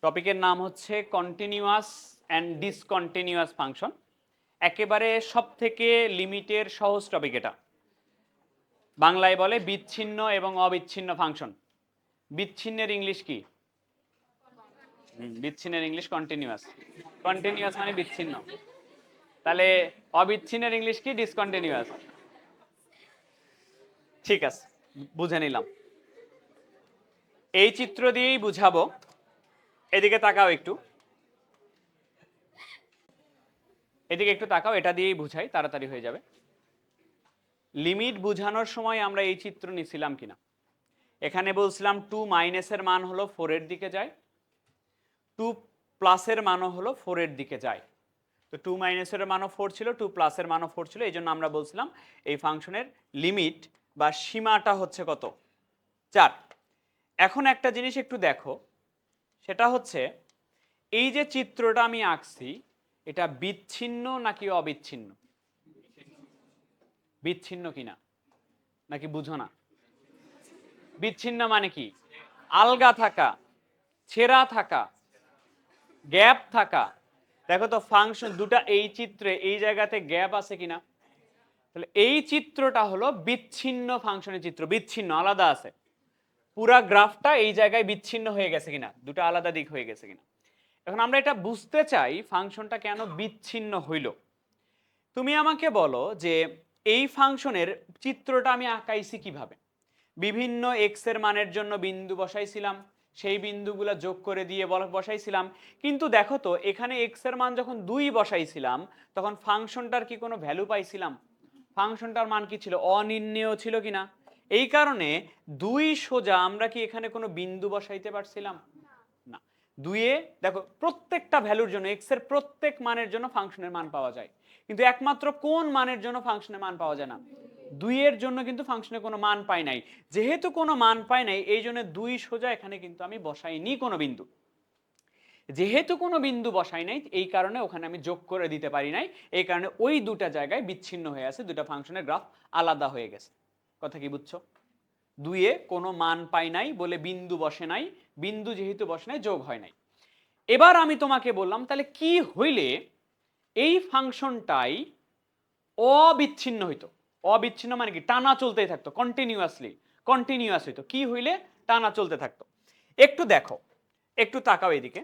টপিকের নাম হচ্ছে কন্টিনিউয়াস অ্যান্ড ডিসকন্টিনিউয়াস ফাংশন। একেবারে সব থেকে লিমিটের সহজ টপিক এটা। বাংলায় বলে বিচ্ছিন্ন এবং অবিচ্ছিন্ন ফাংশন। বিচ্ছিন্নের ইংলিশ কি? বিচ্ছিন্নের ইংলিশ কন্টিনিউয়াস। কন্টিনিউয়াস মানে বিচ্ছিন্ন। তাহলে অবিচ্ছিন্নের ইংলিশ কি? ডিসকন্টিনিউয়াস। ঠিক আছে, বুঝে নিলাম। এই চিত্র দিয়েই বুঝাবো। এদিকে তাকাও একটু, এদিকে একটু তাকাও, এটা দিয়েই বুঝাই, তাড়াতাড়ি হয়ে যাবে। লিমিট বুঝানোর সময় আমরা এই চিত্র নিছিলাম কিনা? এখানে বলছিলাম 2 মাইনাসের মান হলো 4 এর দিকে যায়, 2 প্লাসের মানও হলো 4 এর দিকে যায়। তো 2 মাইনাসের মানও 4 ছিল, 2 প্লাসের মানও 4 ছিল। এই জন্য আমরা বলছিলাম এই ফাংশনের লিমিট বা সীমাটা হচ্ছে কত? 4। এখন একটা জিনিস একটু দেখো, সেটা হচ্ছে এই যে চিত্রটা আমি আঁকছি, এটা বিচ্ছিন্ন নাকি অবিচ্ছিন্ন? বিচ্ছিন্ন কিনা নাকি বুঝো না? বিচ্ছিন্ন মানে কি? আলগা থাকা, ছেঁড়া থাকা, গ্যাপ থাকা। দেখো তো ফাংশন দুটা এই চিত্রে এই জায়গাতে গ্যাপ আছে কিনা? তাহলে এই চিত্রটা হলো বিচ্ছিন্ন ফাংশনের চিত্র, বিচ্ছিন্ন, আলাদা আছে। পুরা গ্রাফটা এই জায়গায় বিচ্ছিন্ন হয়ে গেছে কিনা, দুটো আলাদা দিক হয়ে গেছে কিনা। এখন আমরা এটা বুঝতে চাই ফাংশনটা কেন বিচ্ছিন্ন হইল। তুমি আমাকে বলো যে এই ফাংশনের চিত্রটা আমি আঁকাইছি কিভাবে? বিভিন্ন এক্স এর মানের জন্য বিন্দু বসাইছিলাম, সেই বিন্দুগুলো যোগ করে দিয়ে বসাইছিলাম। কিন্তু দেখো তো এখানে এক্স এর মান যখন 2 বসাইছিলাম তখন ফাংশনটার কি কোনো ভ্যালু পাইছিলাম? ফাংশনটার মান কি ছিল? অনির্ণেয় ছিল কিনা? এই কারণে 2 সোজা আমরা কি এখানে কোনো বিন্দু বসাইতে পারছিলাম না। 2 এ দেখো প্রত্যেকটা ভ্যালুর জন্য এক্স এর প্রত্যেক মানের জন্য ফাংশনের মান পাওয়া যায়, কিন্তু একমাত্র কোন মানের জন্য ফাংশনের মান পাওয়া যায় না? 2 এর জন্য কিন্তু ফাংশনের কোনো মান পাই নাই। যেহেতু কোনো মান পাই নাই এই জন্য 2 সোজা এখানে কিন্তু আমি বসাইনি কোনো বিন্দু। যেহেতু কোনো বিন্দু বসাই নাই এই কারণে ওখানে আমি যোগ করে দিতে পারি নাই। এই কারণে ওই দুটা জায়গায় বিচ্ছিন্ন হয়ে আছে, দুটা ফাংশনের গ্রাফ আলাদা হয়ে গেছে। কথা কি বুঝছো? 2 এ কোনো মান পাই নাই বলে বিন্দু বসে নাই, বিন্দু যেহেতু বসে নাই যোগ হয় নাই। এবার আমি তোমাকে বললাম তাহলে কি হইলে এই ফাংশনটাই অবিচ্ছিন্ন হইতো? অবিচ্ছিন্ন মানে কি? টানা চলতেই থাকতো, কন্টিনিউয়াসলি কন্টিনিউয়াস হইতো। কি হইলে টানা চলতে থাকতো? একটু দেখো, একটু তাকাও এদিকে।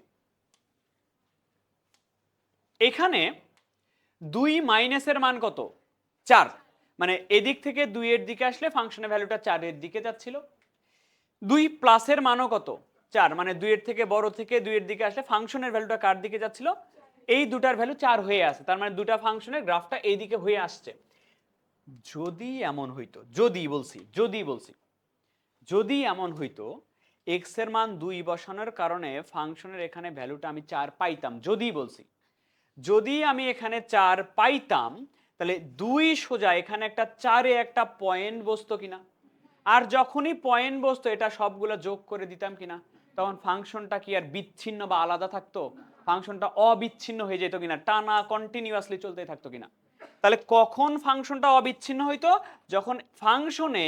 এখানে 2 মাইনাসের মান কত? 4। মানে এদিক থেকে 2 এর দিকে আসলে ফাংশনের ভ্যালুটা 4 এর দিকে যাচ্ছিল। 2 প্লাসের মানও কত? 4। মানে 2 এর থেকে বড় থেকে 2 এর দিকে আসলে ফাংশনের ভ্যালুটা কার দিকে যাচ্ছিল? এই দুটার ভ্যালু 4 হয়ে আছে। তার মানে দুটা ফাংশনের গ্রাফটা এই দিকে হয়ে আসছে। যদি এমন হইতো, যদি এমন হইতো এক্স এর মান 2 বসানোর কারণে ফাংশনের এখানে ভ্যালুটা আমি 4 পাইতাম, যদি আমি এখানে 4 পাইতাম তাহলে 2 সোজা এখানে একটা 4 এ একটা পয়েন্ট বসতো কিনা? আর যখনই পয়েন্ট বসতো এটা সবগুলো যোগ করে দিতাম কিনা? তখন ফাংশনটা কি আর বিচ্ছিন্ন বা আলাদা থাকতো? ফাংশনটা অবিচ্ছিন্ন হয়ে যেত কিনা? টানা কন্টিনিউয়াসলি চলতে থাকতো কিনা? তাহলে কখন ফাংশনটা অবিচ্ছিন্ন হইতো? যখন ফাংশনে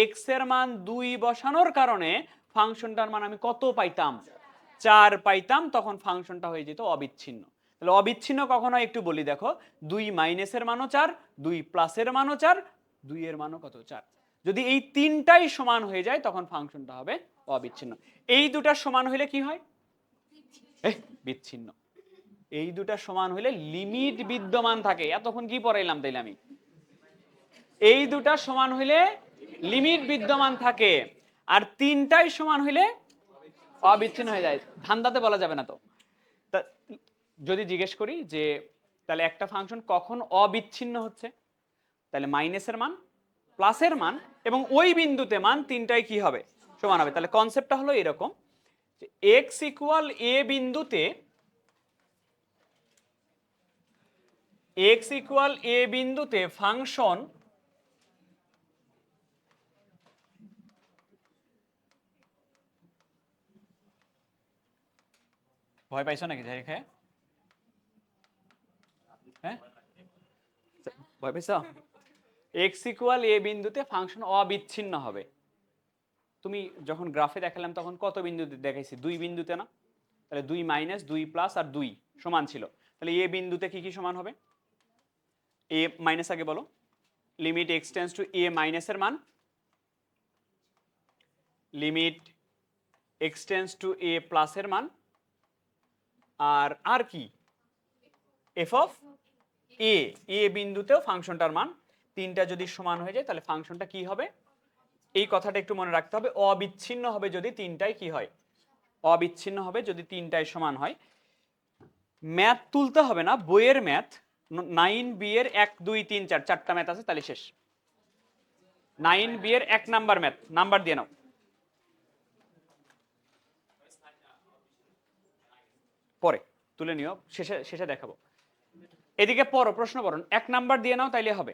এক্স এর মান 2 বসানোর কারণে ফাংশনটার মান আমি কত পাইতাম? 4 পাইতাম, তখন ফাংশনটা হয়ে যেত অবিচ্ছিন্ন। তাহলে অবিচ্ছিন্ন কখন হয় একটু বলি দেখো। 2 মাইনাসের মানও 4, 2 প্লাসের মানও 4, 2 এর মানও কত? 4। যদি এই তিনটাই সমান হয়ে যায় তখন ফাংশনটা হবে অবিচ্ছিন্ন। এই দুটা সমান হইলে কি হয়? বিচ্ছিন্ন। এই দুটা সমান হইলে লিমিট বিদ্যমান থাকে। এতক্ষণ কি পড়াইলাম তাইলে আমি? এই দুটা সমান হইলে লিমিট বিদ্যমান থাকে, আর তিনটাই সমান হইলে অবিচ্ছিন্ন হয়ে যায়। ধান্দাতে বলা যাবে না তো। যদি জিজ্ঞেস করি যে তাহলে একটা ফাংশন কখন অবিচ্ছিন্ন হচ্ছে, তাহলে মাইনাসের মান, প্লাসের মান এবং ওই বিন্দুতে মান তিনটাই কি হবে? সমান হবে। তাহলে কনসেপ্টটা হলো এরকম যে এক্স ইকুয়াল এ বিন্দুতে, এক্স ইকুয়াল এ বিন্দুতে ফাংশন ভয় পাইছো নাকি? হ্যাঁ, ভয় পাইছো? এক্স ইকুয়াল এ বিন্দুতে ফাংশন অবিচ্ছিন্ন হবে। তুমি যখন গ্রাফে দেখালাম তখন কত বিন্দুতে দেখাইছি? 2 বিন্দুতে না? তাহলে 2 মাইনাস 2 প্লাস আর 2 সমান ছিল, তাহলে এ বিন্দুতে কি কি সমান হবে? এ মাইনাস আগে বলো, লিমিট এক্স টেন্ডস টু এ মাইনাসের মান, লিমিট এক্স টেন্ডস টু এ প্লাসের মান, আর কি এফ অফ এ, এ বিন্দুতেও ফাংশনটার মান, তিনটা যদি সমান হয়ে যায় তাহলে ফাংশনটা কি হবে? এই কথাটা একটু মনে রাখতে হবে, অবিচ্ছিন্ন হবে যদি তিনটাই কি হয়, অবিচ্ছিন্ন হবে যদি তিনটাই সমান হয়। ম্যাথ তুলতে হবে না, বইয়ের ম্যাথ 9B এর 1 2 3 4 চারটা ম্যাথ আছে, তাহলে শেষ। 9B এর 1 নাম্বার ম্যাথ, নাম্বার দিয়ে নাও, পরে তুলে নিও, শেষে শেষে দেখাবো। এদিকে পড়ো, প্রশ্ন পড়ো, 1 নাম্বার দিয়ে নাও তাইলে হবে।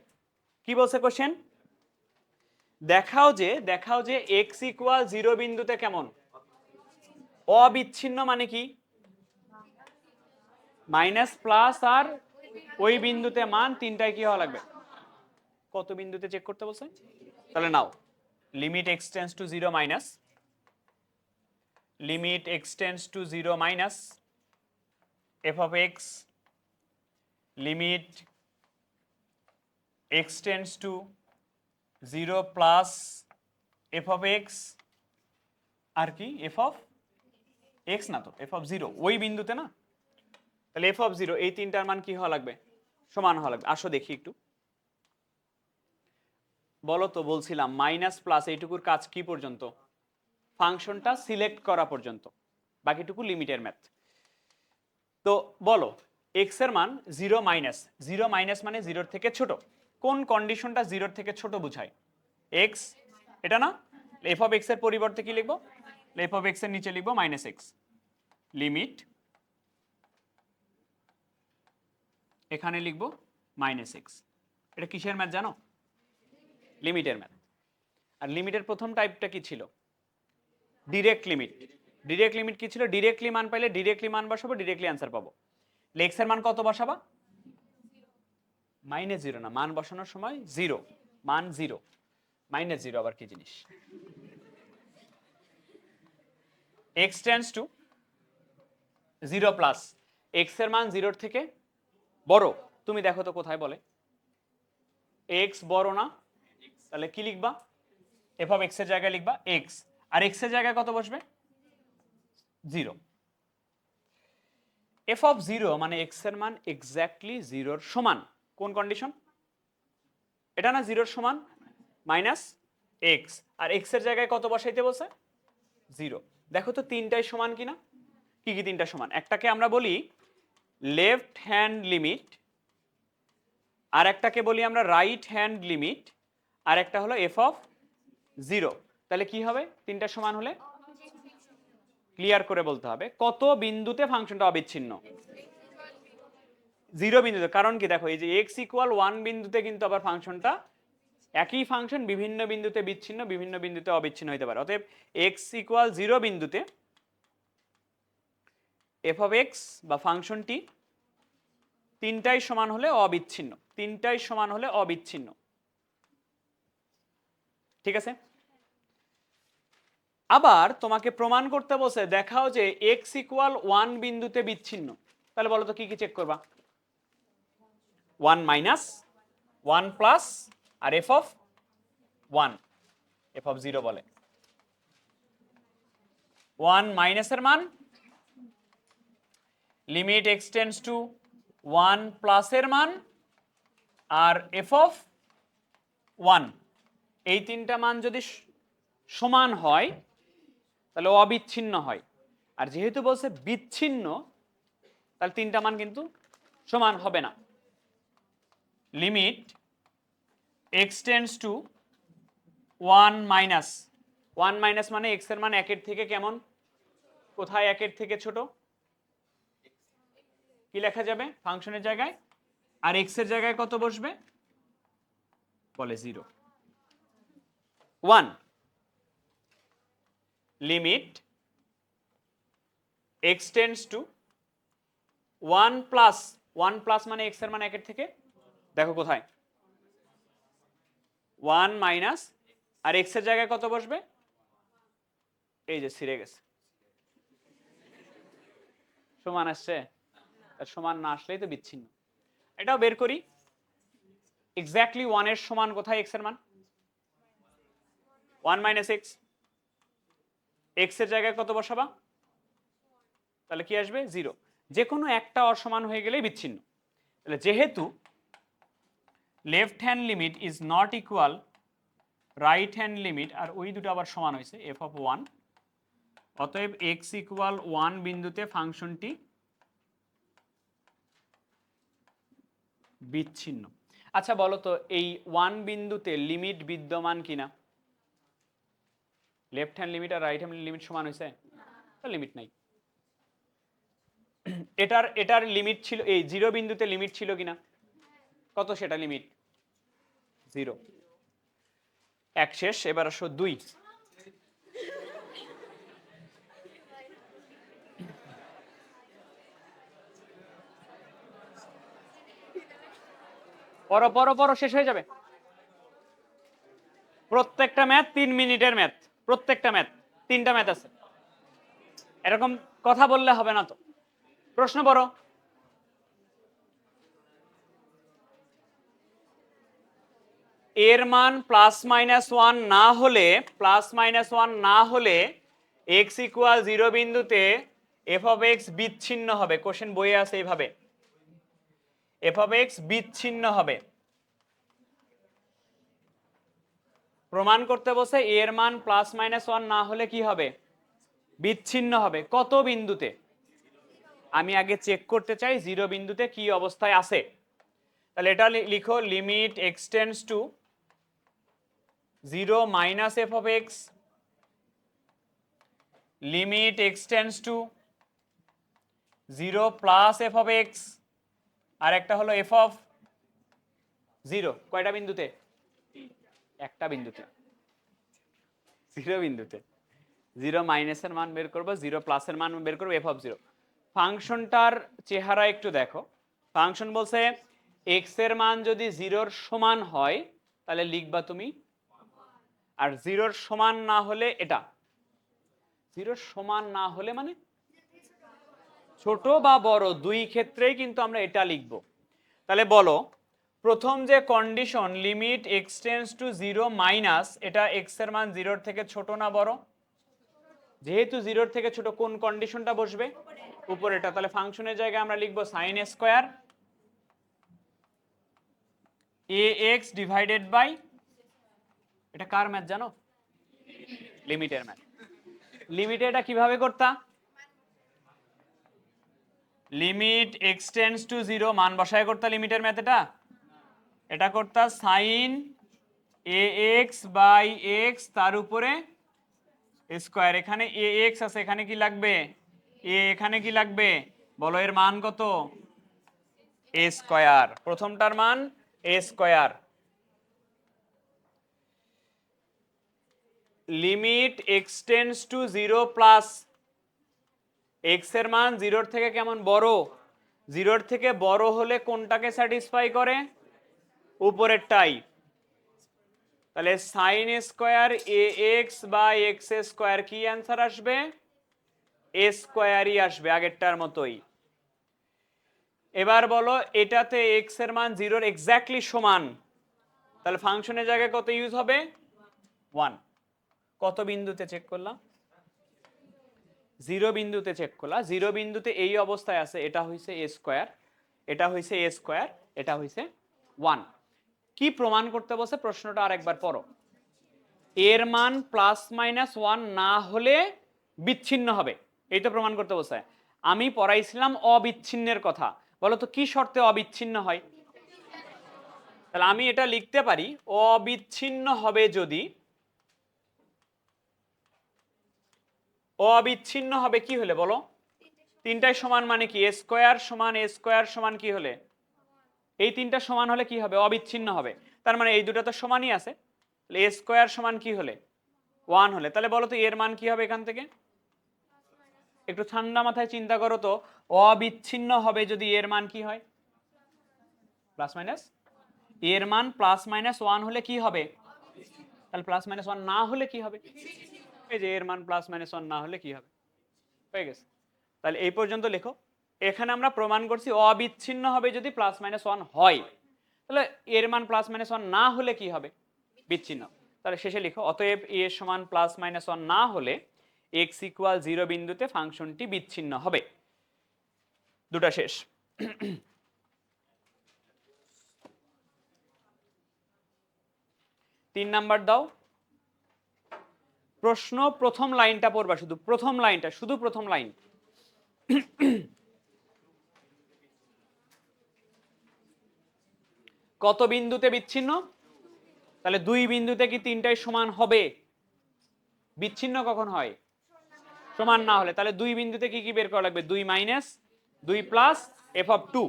কি বলছে কোশ্চেন? দেখাও যে x ইকুয়াল 0 বিন্দুতে কেমন? অবিচ্ছিন্ন। মানে কি? মাইনাস প্লাস আর ওই বিন্দুতে মান তিনটাই কি হওয়া লাগবে? কত বিন্দুতে চেক করতে বলছে? তাহলে নাও, limit x tends to 0 minus, limit x tends to 0 minus f of x, limit x tends to 0 plus f of x, আর কি f of x না তো, f of 0 ওই বিন্দুতে না, তাহলে f of 0 এই তিনটার মান কি হওয়া লাগবে? সমান হওয়া লাগবে। আসো দেখি একটু, বলো তো, বলছিলাম মাইনাস প্লাস এইটুকুর কাজ কি পর্যন্ত? ফাংশনটা সিলেক্ট করা পর্যন্ত, বাকিটুকু লিমিটের ম্যাথ। তো বলো, x এর মান 0 মাইনাস, 0 মাইনাস মানে 0 থেকে ছোট, কোন কন্ডিশনটা 0 থেকে ছোট বোঝায়? x, এটা না? f of x এর পরিবর্তে কি লিখবো? f of x এর নিচে লিখবো মাইনাস x, লিমিট এখানে লিখবো মাইনাস x। এটা কিসের ম্যাথ জানো? লিমিটের ম্যাথ। আর লিমিটের প্রথম টাইপটা কি ছিল? Direct limit. ডিরেক্ট লিমিট কি ছিল? ডিরেক্টলি মান পাইলে ডিরেক্টলি মান বসাবো, ডিরেক্টলি অ্যান্সার পাবো। x এর মান কত বসাবা? মাইনাস 0 না, মান বসানোর সময় 0, মান 0, মাইনাস 0 আবার কি জিনিস? x tends to 0 plus, x এর মান 0 থেকে বড়, তুমি দেখো তো কোথায় বলে x বড় না, তাহলে কি লিখবা? f of x এর জায়গায় লিখবা x, আর x এর জায়গায় কত বসবে? 0। f of 0 মানে x এর মান এক্স্যাক্টলি 0 এর সমান, কোন কন্ডিশন? এটা না 0 এর সমান মাইনাস x, আর x এর জায়গায় কত বসাইতে বলছে? 0। দেখো তো তিনটাই সমান কিনা? কি কি তিনটা সমান? একটাকে আমরা বলি লেফট হ্যান্ড লিমিট, আর একটাকে বলি আমরা রাইট হ্যান্ড লিমিট, আর একটা হলো f of 0। তাহলে কি হবে তিনটা সমান হলে? ক্লিয়ার করে বলতে হবে কত বিন্দুতে ফাংশনটা অবিচ্ছিন্ন? 0 বিন্দুতে। কারণ কি দেখো, এই যে x ইকুয়াল 1 বিন্দুতে কিন্তু আবার ফাংশনটা একই ফাংশন বিভিন্ন বিন্দুতে বিচ্ছিন্ন, বিভিন্ন বিন্দুতে অবিচ্ছিন্ন হতে পারে। অতএব x ইকুয়াল 0 বিন্দুতে f of x বা ফাংশনটি তিনটাই সমান হলে অবিচ্ছিন্ন, তিনটাই সমান হলে অবিচ্ছিন্ন। ঠিক আছে? আবার তোমাকে প্রমাণ করতে বসে দেখাও যে x ইকুয়াল 1 বিন্দুতে বিচ্ছিন্ন, তাহলে বলো তো কি কি চেক করবা? 1 মাইনাস, 1 প্লাস, আর f of 1, f of 0 বলে 1 মাইনাসের মান, লিমিট x টেন্ডস টু 1 প্লাসের মান, আর f of 1, এই তিনটা মান যদি সমান হয় তাহলে অবিচ্ছিন্ন হয়। আর যেহেতু বলছে বিচ্ছিন্ন, তাহলে তিনটা মান কিন্তু সমান হবে না। Limit x tends two 1 minus, 1 minus মানে x এর মান 1 এর থেকে কেমন? কোথায় 1 এর থেকে ছোট? কি লেখা যাবে ফাংশনের জায়গায়? আর x এর জায়গায় কত বসবে? বলে 0। 1 limit x tends two 1 plus, 1 plus মানে x এর মান 1 এর থেকে, দেখো কোথায়? 1 মাইনাস, আর x এর জায়গায় কত বসবে? এই যে ছিঁড়ে গেছে। সমান আসছে, সমান না আসলেই তো বিচ্ছিন্ন। এটাও বের করি, এক্স্যাক্টলি 1 এর সমান কোথায় x এর মান? 1 মাইনাস এক্স, এক্স এর জায়গায় কত বসাবা? তাহলে কি আসবে? 0। যে কোনো একটা অসমান হয়ে গেলেই বিচ্ছিন্ন। তাহলে যেহেতু left hand limit is not equal right hand limit, আর ওই দুটো আবার সমান হয়েছে এফ অফ 1, অতএব এক্স ইকুয়াল 1 বিন্দুতে ফাংশনটি বিচ্ছিন্ন। আচ্ছা বলো তো, এই 1 বিন্দুতে লিমিট বিদ্যমান কিনা? লেফট হ্যান্ড লিমিট আর রাইট হ্যান্ড লিমিট সমান হয়েছে? লিমিট নাই। এটার লিমিট ছিল, এই 0 বিন্দুতে লিমিট ছিল কিনা? কত সেটা লিমিট? 0। এক শেষ, এবার আসো 2। পরো শেষ হয়ে যাবে। প্রত্যেকটা ম্যাথ 3 মিনিটের ম্যাথ, প্রত্যেকটা ম্যাথ, 3টা ম্যাথ আছে, এরকম কথা বললে হবে না তো। প্রশ্ন পড়ো। এর মান প্লাস মাইনাস 1 না হলে x ইকুয়াল 0 বিন্দুতে f অফ x বিচ্ছিন্ন হবে। কোশ্চেন বইয়ে আছে এইভাবে, f অফ x বিচ্ছিন্ন হবে। প্রমাণ করতে বসে এর মান প্লাস মাইনাস 1 না হলে কি হবে? বিচ্ছিন্ন হবে। কত বিন্দুতে? আমি আগে চেক করতে চাই 0 বিন্দুতে কি অবস্থায় আছে। তাহলে এটা লিখো, limit x tends to 0 minus f of x, limit x tends to 0 plus f of x, আর একটা হলো f অফ 0। কয়টা বিন্দুতে? একটা বিন্দুতে, 0 বিন্দুতে। 0 মাইনাসের মান বের করবো, 0 প্লাসের মান বের করবো, f অফ 0। ফাংশনটার চেহারা একটু দেখো। ফাংশন বলছে x এর মান যদি 0 সমান হয় তাহলে লিখবা তুমি, আর 0 সমান না হলে এটা। 0 সমান না হলে মানে ছোট বা বড় দুই ক্ষেত্রেই কিন্তু আমরা এটা লিখব। তাহলে বলো, প্রথম যে condition limit x tends to 0 minus, এটা x এর মান 0 থেকে ছোট না বড়? যেহেতু 0 থেকে ছোট, কোন কন্ডিশনটা বসবে? উপরেটা। তাহলে ফাংশনের জায়গায় আমরা লিখব sin square ax divided by, এটা কার ম্যাথ জানো? লিমিটের ম্যাথ। লিমিটে এটা কিভাবে করতা? লিমিট x টেন্ডস টু 0 মান বসায় করতা লিমিটের ম্যাথ। এটা করতা sin ax বাই x তার উপরে স্কয়ার। এখানে ax আছে, এখানে কি লাগবে? a, এখানে কি লাগবে? বলো এর মান কত? a square. প্রথমটার মান a square. Limit x tends to 0 plus, x এর মান 0 থেকে কেমন বড়? 0 থেকে বড় হলে কোনটাকে স্যাটিসফাই করে? উপরেরটাই। তাহলে sin square ax by x square, কি অ্যান্সার আসবে? a স্কয়ারই আসবে, আগেরটার মতোই। এবার বলো, এটাতে x এর মান 0 এক্স্যাক্টলি সমান, তাহলে ফাংশনের জায়গায় কত ইউজ হবে? 1। কত বিন্দুতে চেক করলাম? 0 বিন্দুতে চেক করলাম। 0 বিন্দুতে এই অবস্থায় আছে, এটা হইছে a স্কয়ার, এটা হইছে a স্কয়ার, এটা হইছে 1। কি প্রমাণ করতে বসে প্রশ্নটা আরেকবার পড়ো। এর মান প্লাস মাইনাস 1 না হলে বিচ্ছিন্ন হবে, এই তো প্রমাণ করতে বসে। আমি পড়াইছিলাম অবিচ্ছিন্নের কথা। বলো তো কি শর্তে অবিচ্ছিন্ন হয়? তাহলে আমি এটা লিখতে পারি, অবিচ্ছিন্ন হবে যদি, অবিচ্ছিন্ন হবে কি হলে বলো? তিনটাই সমান মানে কি? a স্কয়ার সমান কি হলে? এই তিনটা সমান হলে কি হবে? অবিচ্ছিন্ন হবে। তার মানে এই দুটো তো সমানই আছে। তাহলে a স্কয়ার সমান কি হলে? 1 হলে। তাহলে বলো তো এর মান কি হবে এখান থেকে? একটু ঠান্ডা মাথায় চিন্তা করো তো, অবিচ্ছিন্ন হবে যদি এর মান কি হয়? Plus minus. এর মান প্লাস মাইনাস 1 হলে কি হবে? তাহলে প্লাস মাইনাস 1 না হলে কি হবে? এই যে এর মান প্লাস মাইনাস 1 না হলে কি হবে? হয়ে গেছে। তাহলে এই পর্যন্ত লেখো। এখানে আমরা প্রমাণ করছি অবিচ্ছিন্ন হবে যদি প্লাস মাইনাস ওয়ান হয়, তাহলে এর মান প্লাস মাইনাস ওয়ান না হলে কি হবে? বিচ্ছিন্ন। তাহলে শেষে লিখো অতএব এ সমান প্লাস মাইনাস ওয়ান না হলে এক্স ইকুয়াল 0 বিন্দুতে ফাংশনটি বিচ্ছিন্ন হবে। দুটা শেষ। 3 নাম্বার দাও। প্রশ্ন প্রথম লাইনটা পড়বা, শুধু প্রথম লাইনটা, শুধু প্রথম লাইন। কত বিন্দুতে বিচ্ছিন্ন? তাহলে 2 বিন্দুতে কি তিনটাই সমান হবে? বিচ্ছিন্ন কখন হয়? সমান না হলে। তাহলে 2 বিন্দুতে কি কি বের করা লাগবে? 2 মাইনাস 2 প্লাস এফ অফ 2।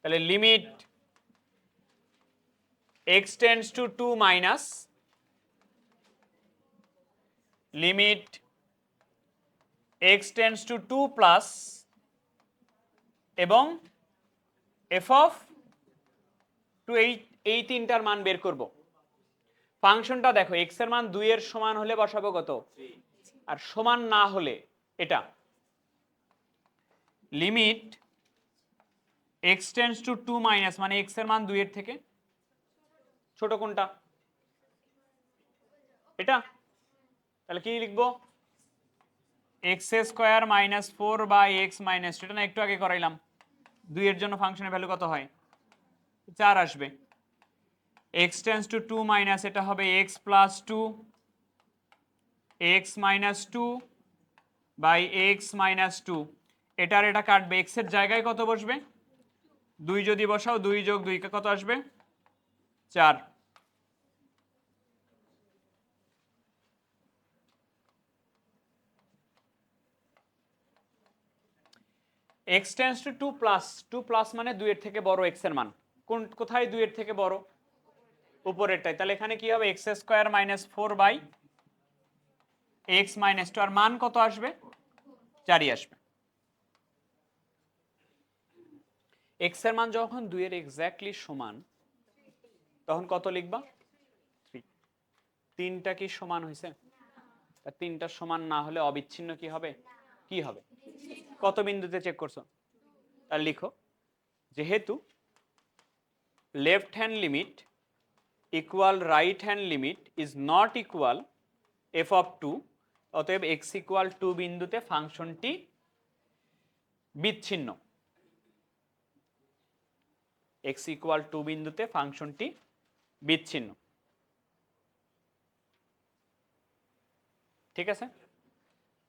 তাহলে limit x tends two 2 minus limit x tends two 2 plus এবং এফ অফ 2, এই তিনটার মান বের করব। ফাংশনটা দেখো, x এর মান 2 এর সমান হলে বসাবো কত, আর সমান না হলে এটা। Limit x tends two 2 minus মানে x এর মান 2 এর থেকে ছোট কোনটা? এটা। তাহলে কি লিখবো? x square minus 4 by x minus 2। এটা না একটু আগে করাইলাম। 2 এর জন্য ফাংশনের ভ্যালু কত হয়? 4 আসবে। x টেন্ডস টু 2 মাইনাস এটা হবে x plus 2 x minus 2 by x minus 2। এটার এটা কাটবে, x এর জায়গায় কত বসবে? 2 যদি বসাও 2 যোগ 2 কত আসবে? 4। x tends two 2 plus, 2 plus মানে 2 এর থেকে বড় x এর মান। কোথায় 2 এর থেকে বড়? উপরেরটাই। তাহলে এখানে কি হবে? x square minus 4 by x minus 2। আর মান কত আসবে? 4ই আসবে। x এর মান যখন 2 এর এক্স্যাক্টলি সমান তখন কত লিখবা? 3। তিনটা কি সমান হয়েছে? আর তিনটা সমান না হলে অবিচ্ছিন্ন কি হবে? কি হবে? কত বিন্দুতে চেক করছো? আর লিখো যেহেতু left hand limit equal right hand limit is not equal F of 2, অতএব x ইকুয়াল 2 বিন্দুতে ফাংশনটি বিচ্ছিন্ন। x ইকুয়াল 2 বিন্দুতে ফাংশনটি বিচ্ছিন্ন। ঠিক আছে?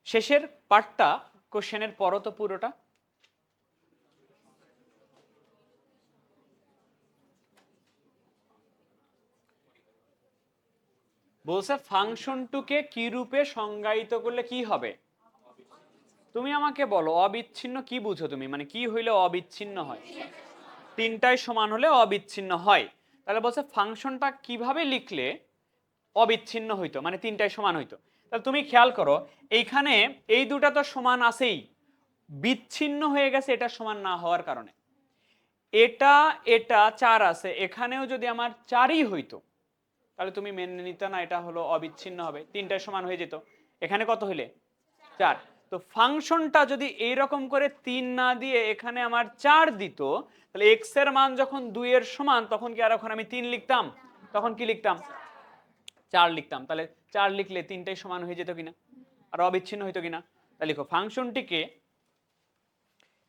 শেষের পার্টটা কোশ্চেনের পরও তো পুরোটা। বলছে ফাংশনটুকে কি রূপে সংজ্ঞায়িত করলে কি হবে? তুমি আমাকে বলো অবিচ্ছিন্ন কি বুঝো তুমি, মানে কি হইলে অবিচ্ছিন্ন হয়? তিনটাই সমান হলে অবিচ্ছিন্ন হয়। তাহলে বলছে ফাংশনটা কিভাবে লিখলে অবিচ্ছিন্ন হইতো, মানে তিনটাই সমান হইতো। তাহলে তুমি খেয়াল করো এইখানে এই দুটা তো সমান আছেই, বিচ্ছিন্ন হয়ে গেছে এটা সমান না হওয়ার কারণে। এটা এটা 4 আছে, এখানেও যদি আমার 4ই হইতো তাহলে তুমি মেনে নিতে না এটা হলো অবিচ্ছিন্ন হবে, তিনটায় সমান হয়ে যেত। এখানে কত হইলে? 4। তো ফাংশনটা যদি এইরকম করে 3 না দিয়ে এখানে আমার 4 দিত, তাহলে x এর মান যখন 2 এর সমান তখন কি আর এখন আমি 3 লিখতাম? তখন কি লিখতাম? 4 লিখতাম। তাহলে 4 লিখলে তিনটাই সমান হয়ে যেত কিনা, আর অবিচ্ছিন্ন হইতো কিনা? তাহলে লিখো ফাংশনটিকে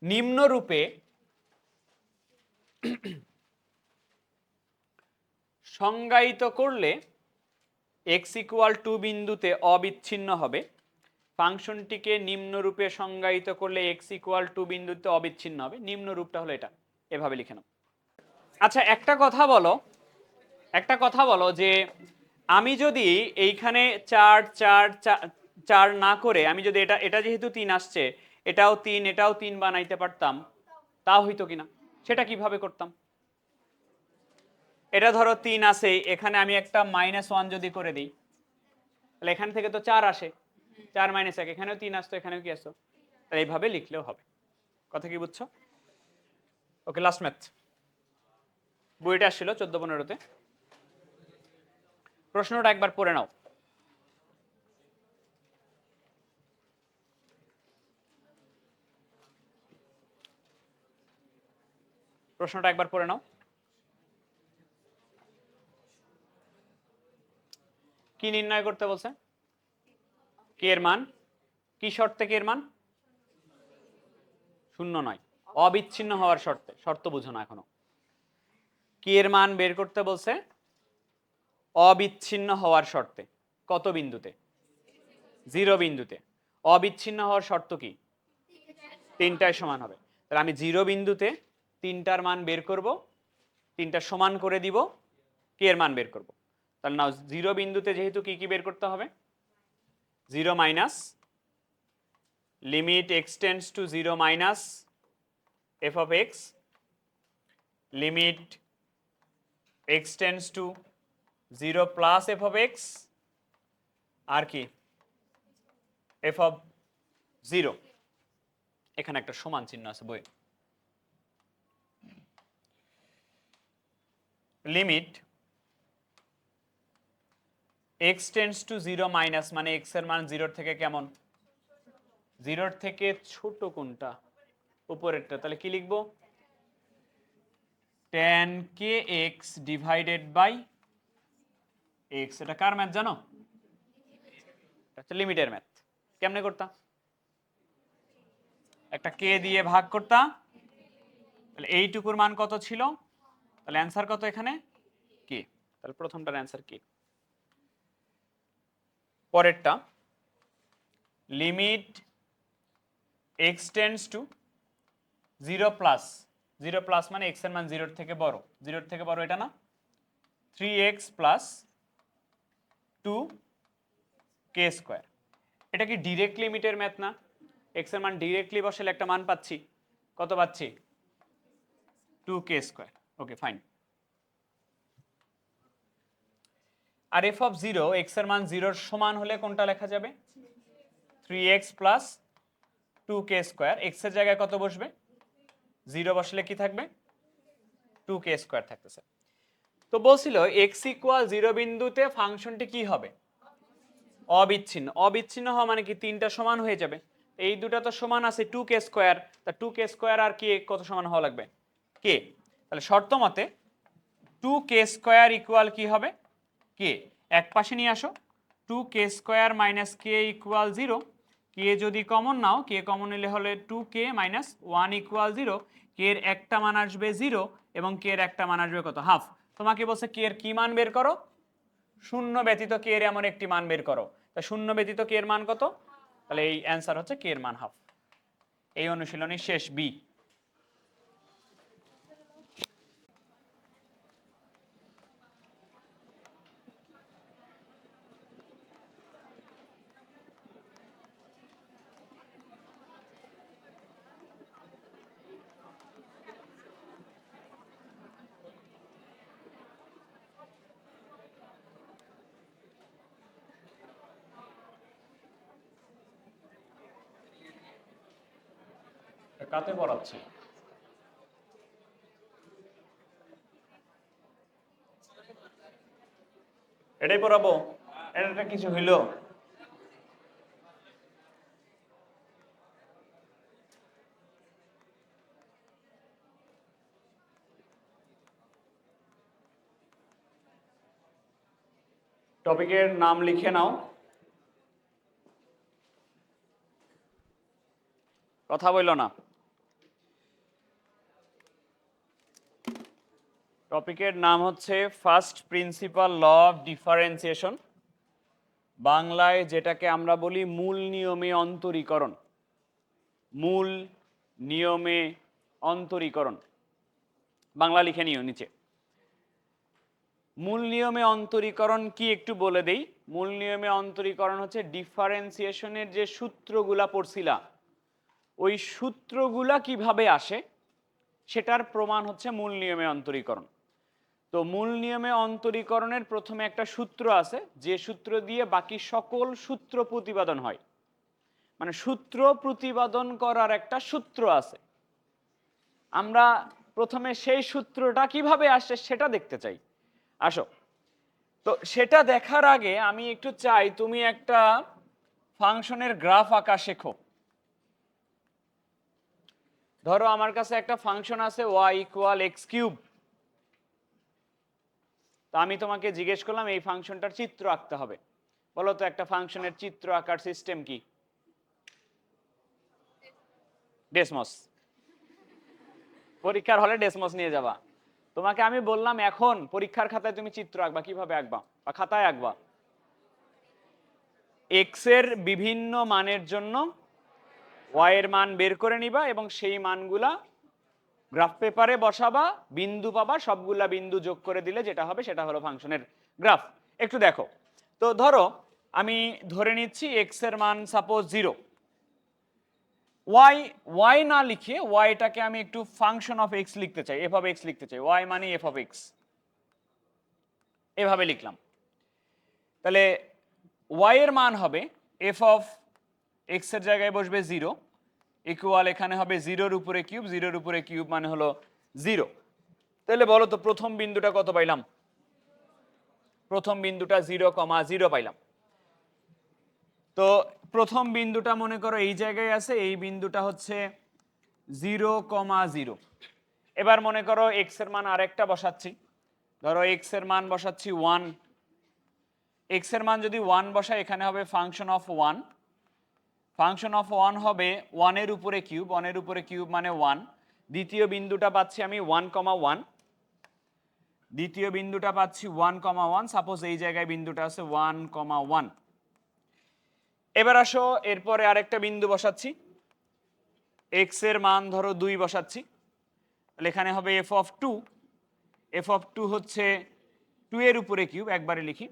নিম্নরূপে সংজ্ঞায়িত করলে x ইকুয়াল 2 বিন্দুতে অবিচ্ছিন্ন হবে। ফাংশনটিকে নিম্নরূপে সংজ্ঞায়িত করলে x ইকুয়াল 2 বিন্দুতে অবিচ্ছিন্ন হবে। নিম্নরূপটা হলো এটা, এভাবে লিখে নাও। আচ্ছা একটা কথা বলো যে আমি যদি এইখানে 4 4 4 না করে আমি যদি এটা যেহেতু 3 আসছে এটাও 3 এটাও 3 বানাইতে পারতাম, তা হইতো কিনা? সেটা কিভাবে করতাম? এটা ধরো 3 আছে, এখানে আমি একটা -1 যদি করে দিই তাহলে এখান থেকে তো 4 আসে, 4 - 1, এখানেও 3 আসতো, এখানেও কি আসতো, তাহলে এইভাবে লিখলেও হবে। কথা কি বুঝছো? ওকে, লাস্ট ম্যাথ বইটা আসছিল 14-15-তে। প্রশ্নটা একবার পড়ে নাও। প্রশ্নটা একবার পড়ে নাও। কি নির্ণয় করতে বলছে? কে এর মান কি শর্তে কে এর মান শূন্য নয়, অবিচ্ছিন্ন হওয়ার শর্তে। শর্ত বুঝো না এখনো। কে এর মান বের করতে বলছে অবিচ্ছিন্ন হওয়ার শর্তে। কত বিন্দুতে? 0 বিন্দুতে। অবিচ্ছিন্ন হওয়ার শর্ত কি? 3টায় সমান হবে। তাহলে আমি 0 বিন্দুতে 3টার মান বের করব, 3টা সমান করে দিব, কে এর মান বের করব। তাহলে নাও 0 বিন্দুতে যেহেতু কি কি বের করতে হবে, 0 minus limit x tends to 0 minus f of x, limit x tends to 0 plus f of x, আর কি f of 0। এখানে একটা সমান চিহ্ন আছে বই। Limit x tends to 0 minus মানে x এর মান 0 থেকে কেমন? 0 থেকে ছোট কোনটা? উপরেরটা। তাহলে কি লিখবো? tan kx divided by x। এটা কার ম্যাথ জানো? এটা লিমিটের ম্যাথ। কেমনে করতা? একটা কে দিয়ে ভাগ করতা। তাহলে এইটুকুর মান কত ছিল? তাহলে অ্যান্সার কত এখানে? কে। তাহলে প্রথমটার অ্যান্সার কে। পরেরটা limit x tends to 0 plus, 0 plus মানে x এর মান 0 থেকে বড়, 0 থেকে বড় এটা না, 3x প্লাস 2k স্কয়ার। এটা কি ডিরেক্ট লিমিটের ম্যাথ না? x এর মান ডিরেক্টলি বসালে একটা মান পাচ্ছি, কত পাচ্ছি? 2k square. Okay fine. আর f অফ 0 x এর মান 0 এর সমান হলে কোনটা লেখা যাবে? 3x plus 2k square. x এর জায়গায় কত বসবে? 0 বসলে কি থাকবে? 2k স্কয়ার থাকতেছে। তো বলছিল x ইকুয়াল 0 বিন্দুতে ফাংশনটি কি হবে? অবিচ্ছিন্ন। অবিচ্ছিন্ন হওয়া মানে কি 3টা সমান হয়ে যাবে। এই দুটো তো সমান আছে 2k স্কয়ার, তা 2k স্কয়ার আর কি কত সমান হওয়া লাগবে? k। তাহলে শর্ত মতে 2k স্কয়ার ইকুয়াল কি হবে? k। এক পাশে নিয়ে আসো, 2k square minus k equal 0। k যদি কমন নাও, k কমন নিলে হলে 2k মাইনাস 1 ইকুয়াল 0। k এর একটা মান আসবে 0 এবং k এর একটা মান আসবে কত? হাফ। তোমাকে বলছে k এর কি মান বের করো? শূন্য ব্যতীত k এর এমন একটি মান বের করো। তা শূন্য ব্যতীত k এর মান কত? তাহলে এই অ্যান্সার হচ্ছে k এর মান হাফ। এই অনুশীলনী শেষ বি। কাতে পড়াচ্ছি? এটাই পড়াবো? এটা কিছু হইলো? টপিকের নাম লিখে নাও, কথা বললো না। টপিকের নাম হচ্ছে first principle law of differentiation, বাংলায় যেটাকে আমরা বলি মূল নিয়মে অন্তরীকরণ। মূল নিয়মে অন্তরীকরণ, বাংলা লিখে নিও নিচে। মূল নিয়মে অন্তরীকরণ কি একটু বলে দেই। মূল নিয়মে অন্তরীকরণ হচ্ছে ডিফারেন্সিয়েশনের যে সূত্রগুলা পড়ছিলা, ওই সূত্রগুলা কিভাবে আসে সেটার প্রমাণ হচ্ছে মূল নিয়মে অন্তরীকরণ। তো মূল নিয়মে অন্তরীকরণের প্রথমে একটা সূত্র আছে, যে সূত্র দিয়ে বাকি সকল সূত্র প্রতিপাদন হয়। মানে সূত্র প্রতিপাদন করার একটা সূত্র আছে। আমরা প্রথমে সেই সূত্রটা কিভাবে আসে সেটা দেখতে চাই। আসো, তো সেটা দেখার আগে আমি একটু চাই তুমি একটা ফাংশনের গ্রাফ আঁকা শেখো। ধরো আমার কাছে একটা ফাংশন আছে y ইকুয়াল এক্স কিউব, তো আমি তোমাকে জিজ্ঞেস করলাম এই ফাংশনটার চিত্র আঁকতে হবে, বলো তো একটা ফাংশনের চিত্র আঁকার সিস্টেম কি? ডেসমস। পরীক্ষার হলে ডেসমস নিয়ে যাবা। তোমাকে আমি বললাম এখন পরীক্ষার খাতায় তুমি চিত্র আঁকবা, কিভাবে আঁকবা বা খাতায় আঁকবা? এক্স এর বিভিন্ন মানের জন্য ওয়াই এর মান বের করে নিবা এবং সেই মানগুলা গ্রাফ পেপারে বসাবা, বিন্দু পাবা, সবগুলা বিন্দু যোগ করে দিলে যেটা হবে সেটা হলো ফাংশনের গ্রাফ। একটু দেখো তো, ধরো আমি ধরে নিচ্ছি এক্স এর মান সাপোজ 0, ওয়াই না লিখে ওয়াইটাকে আমি একটু ফাংশন অফ এক্স লিখতে চাই, এফ অফ এক্স লিখতে চাই, ওয়াই মানে এফ অফ এক্স, এভাবে লিখলাম। তাহলে ওয়াই এর মান হবে এফ অফ এক্স এর জায়গায় বসবে 0 ইকুয়াল এখানে হবে 0-র উপরে কিউব, 0-র উপরে কিউব মানে হলো 0। তাহলে বলো তো প্রথম বিন্দুটা কত পাইলাম? প্রথম বিন্দুটা 0,0 পাইলাম। তো প্রথম বিন্দুটা মনে করো এই জায়গায় আছে, এই বিন্দুটা হচ্ছে 0,0। এবার মনে করো এক্স এর মান আরেকটা বসাচ্ছি, ধরো এক্স এর মান বসাচ্ছি 1। এক্স এর মান যদি 1 বসাই এখানে হবে ফাংশন অফ 1, ফাংশন অফ 1 হবে 1 এর উপরে কিউব, 1 এর উপরে কিউব মানে 1। দ্বিতীয় বিন্দুটা পাচ্ছি আমি 1,1, দ্বিতীয় বিন্দুটা পাচ্ছি 1,1, সাপোজ এই জায়গায় বিন্দুটা আছে 1,1। এবার আসো এরপরে আরেকটা বিন্দু বসাচ্ছি, এক্স এর মান ধরো 2 বসাচ্ছি, তাহলে এখানে হবে এফ অফ 2, এফ অফ 2 হচ্ছে 2 এর উপরে কিউব, একবারে লিখি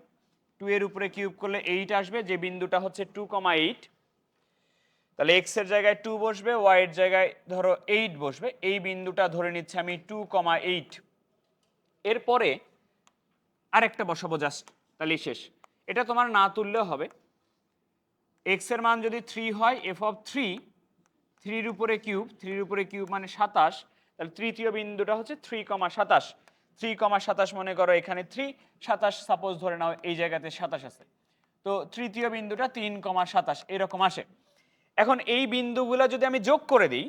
2 এর উপরে কিউব করলে 8 আসবে, যে বিন্দুটা হচ্ছে 2,8। তাহলে এক্স এর জায়গায় 2 বসবে, ওয়াই এর জায়গায় ধরো 8 বসবে, এই বিন্দুটা ধরে নিচ্ছি আমি 2,8। এরপরে আরেকটা বসাবো জাস্ট, তাহলেই শেষ। এটা তোমার না তুললেও হবে। এক্স এর মান যদি 3 হয়, এফ অফ 3, 3-র উপরে কিউব, 3-র উপরে কিউব মানে 27, তাহলে তৃতীয় বিন্দুটা হচ্ছে 3,27। 3,27 মনে করো এখানে 3, 27 সাপোজ ধরে নাও এই জায়গাতে 27 আছে, তো তৃতীয় বিন্দুটা 3,27 এরকম আসে। এখন এই বিন্দুগুলো যদি আমি যোগ করে দিই,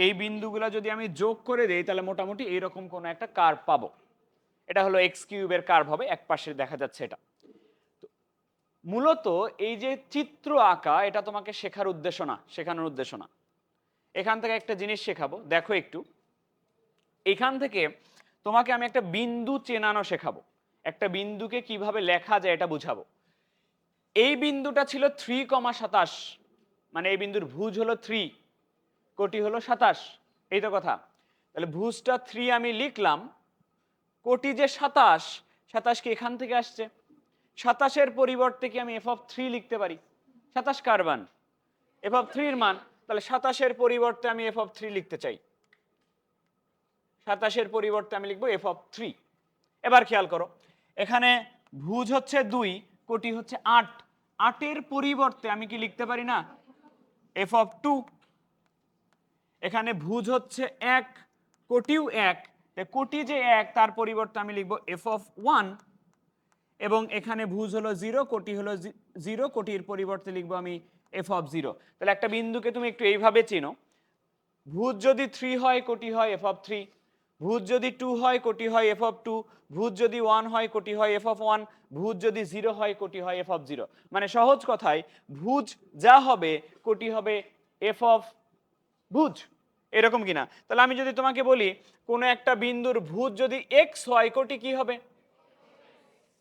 এই বিন্দুগুলো যদি আমি যোগ করে দিই তাহলে মোটামুটি এইরকম কোনো একটা কার্ভ পাবো। এটা হলো এক্স কিউবের কার্ভ হবে, এক পাশে দেখা যাচ্ছে এটা। মূলত এই যে চিত্র আঁকা, এটা তোমাকে শেখার উদ্দেশ্য না, শেখানোর উদ্দেশ্য না। এখান থেকে একটা জিনিস শেখাবো, দেখো একটু, এখান থেকে তোমাকে আমি একটা বিন্দু চেনানো শেখাবো, একটা বিন্দুকে কিভাবে লেখা যায় এটা বুঝাবো। এই বিন্দুটা ছিল 3,27, মানে এই বিন্দুর ভুজ হলো 3, কোটি হলো 27, এই তো কথা। তাহলে ভুজটা 3 আমি লিখলাম, কোটি যে 27, 27 কি এখান থেকে আসছে? 27-এর পরিবর্তে কি আমি এফ অফ 3 লিখতে পারি? 27 কার মান? এফ অফ 3-র মান। তাহলে 27-এর পরিবর্তে আমি এফ অফ 3 লিখতে চাই, 27-এর পরিবর্তে আমি লিখবো এফ অফ 3। এবার খেয়াল করো, এখানে ভুজ হচ্ছে 2, কোটি হচ্ছে 8, 8-এর পরিবর্তে আমি কি লিখতে পারি না এফ অফ 2। এখানে ভুজ হচ্ছে 1, কোটিও 1, কোটি যে 1 তার পরিবর্তে আমি লিখবো এফ অফ 1। এবং এখানে ভুজ হলো 0, কোটি হলো 0, কোটির পরিবর্তে লিখবো আমি এফ অফ 0। তাহলে একটা বিন্দুকে তুমি একটু এইভাবে চিনো, ভুজ যদি 3 হয় কোটি হয় এফ অফ 3, ভুজ যদি 2 হয় কোটি হয় এফ অফ 2, ভুজ যদি 1 হয় কোটি হয় এফ অফ 1, ভুজ যদি 0 হয় কোটি হয় এফ অফ 0। মানে সহজ কথায় ভুজ যা হবে কোটি হবে এফ অফ ভুজ, এরকম কিনা? তাহলে আমি যদি তোমাকে বলি কোনো একটা বিন্দুর ভুজ যদি x হয়, কোটি কি হবে?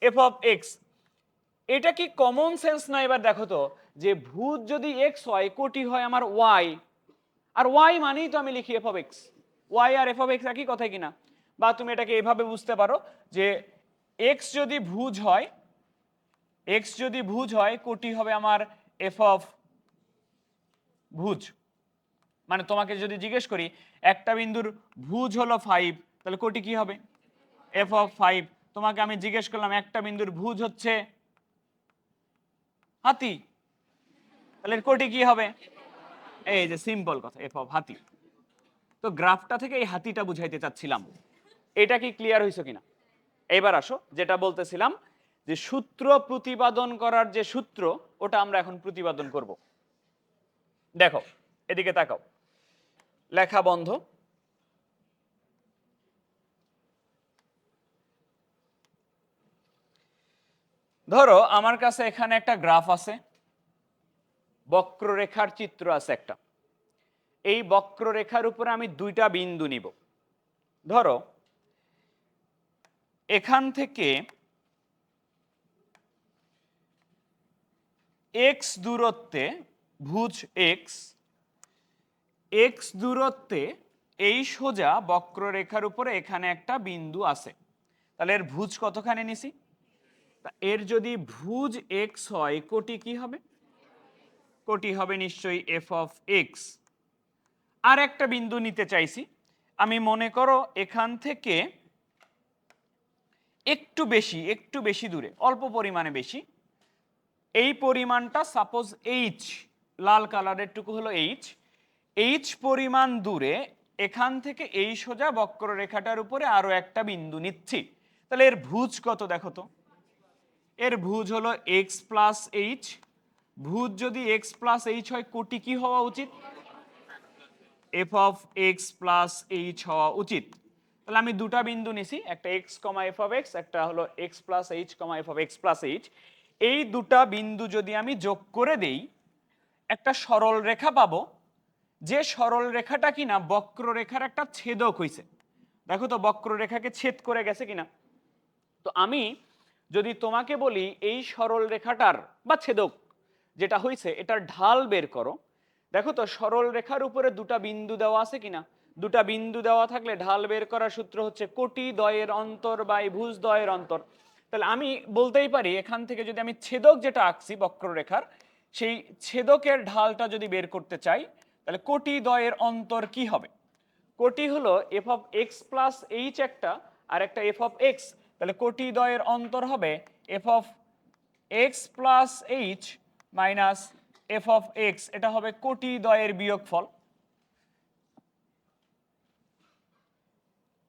F of x. এটা কি কমন সেন্স না? এবার দেখো তো, যে ভুজ যদি x হয়, কোটি হয় আমার y, আর y মানেই তো আমি লিখি এফ অফ এক্স। y আর এফ অফ এক্স একই কথাই কিনা? বা তুমি এটাকে এভাবে বুঝতে পারো যে x যদি ভুজ হয়, x যদি ভুজ হয়, কোটি হবে আমার এফ অফ ভুজ। মানে তোমাকে যদি জিজ্ঞেস করি একটা বিন্দুর ভুজ হলো 5, তাহলে কোটি কি হবে? F of 5। তোমাকে আমি জিজ্ঞেস করলাম একটা বিন্দুর ভুজ হচ্ছে হাতি, তাহলে কোটি কি হবে? এই যে সিম্পল কথা, এফ অফ হাতি। তো গ্রাফটা থেকে এই হাতিটা বুঝাইতে চাচ্ছিলাম। এটা কি ক্লিয়ার হয়েছে কিনা? এবার আসো, যেটা বলতেছিলাম যে সূত্র প্রতিপাদন করার যে সূত্র, ওটা আমরা এখন প্রতিপাদন করব। দেখো এদিকে তাকাও, লেখা বন্ধ। ধরো আমার কাছে এখানে একটা গ্রাফ আছে, বক্ররেখার চিত্র আছে একটা। এই বক্ররেখার উপরে আমি দুইটা বিন্দু নিব। ধরো এখান থেকে এক্স দূরত্বে ভুজ এক্স দূরত্বে এই সোজা বক্ররেখার উপরে এখানে একটা বিন্দু আছে, তাহলে এর ভুজ কতখানি নিছি? এর যদি ভুজ এক্স হয়, কোটি কি হবে? কোটি হবে নিশ্চয়ই এফ অফ এক্স। আর একটা বিন্দু নিতে চাইছি আমি, মনে করো এখান থেকে একটু বেশি দূরে, অল্প পরিমাণে বেশি, এই পরিমাণটা সাপোজ এইচ, লাল কালারের টুকু হলো এইচ পরিমাণ দূরে এখান থেকে এই সোজা বক্ররেখাটার উপরে আরো একটা বিন্দু নিচ্ছি। তাহলে এর ভুজ কত দেখো তো? এর ভুজ হলো এক্স প্লাস এইচ। ভুজ যদি এক্স প্লাস এইচ হয়, কোটি কি হওয়া উচিত? F of x plus H হওয়া উচিত। তাহলে আমি দুটা বিন্দু নিছি, একটা x comma F of x, একটা হলো x plus H comma F of x plus H. এই দুটা বিন্দু যদি আমি যোগ করে দেই, একটা সরল রেখা পাবো, যে সরল রেখাটা কিনা বক্ররেখার একটা ছেদক হইছে। দেখো তো বক্ররেখাকে ছেদ করে গেছে কিনা। তো আমি যদি তোমাকে বলি এই সরল রেখাটার বা ছেদক যেটা হইছে এটার ঢাল বের করো, দেখো তো সরল রেখার উপরে দুটা বিন্দু দেওয়া আছে কিনা? দুটা বিন্দু দেওয়া থাকলে ঢাল বের করার সূত্র হচ্ছে কোটি দ্বয়ের অন্তর বাই ভুজ দ্বয়ের অন্তর। তাহলে আমি বলতেই পারি এখান থেকে যদি আমি ছেদক যেটা আঁকছি বক্ররেখার, সেই ছেদকের ঢালটা যদি বের করতে চাই, তাহলে কোটি দ্বয়ের অন্তর কি হবে? কোটি হলো F of x plus H একটা, আর একটা এফ অফ এক্স। তাহলে কোটি দ্বয়ের অন্তর হবে F of x plus H minus F of x, এটা হবে কোটি দ্বয়ের বিয়োগফল।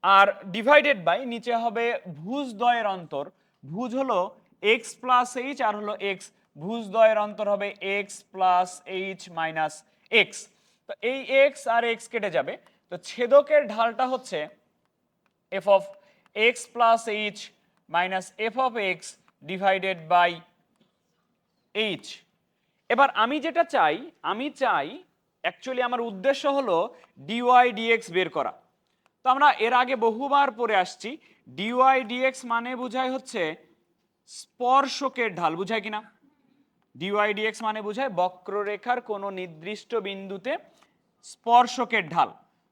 আর ডিভাইডেড বাই নিচে হবে ভুজ দ্বয়ের অন্তর। ভুজ হলো এক্স প্লাস এইচ আর হলো এক্স, ভুজ দ্বয়ের অন্তর হবে x plus H minus x. তো এই এক্স আর এক্স কেটে যাবে, তো ছেদকের ঢালটা হচ্ছে F of x plus H minus F of X divided by H. এবার আমি যেটা চাই, আমি চাই অ্যাকচুয়ালি আমার উদ্দেশ্য হলো ডিওয়াই ডিএক্স বের করা। তো আমরা এর আগে বহুবার পড়ে আসছি, ডিওয়াই ডিএক্স মানে বোঝায় হচ্ছে স্পর্শকের ঢাল, বুঝায় কিনা? ডিওয়াই ডিএক্স মানে বোঝায় বক্ররেখার কোনো নির্দিষ্ট বিন্দুতে স্পর্শকের ঢাল।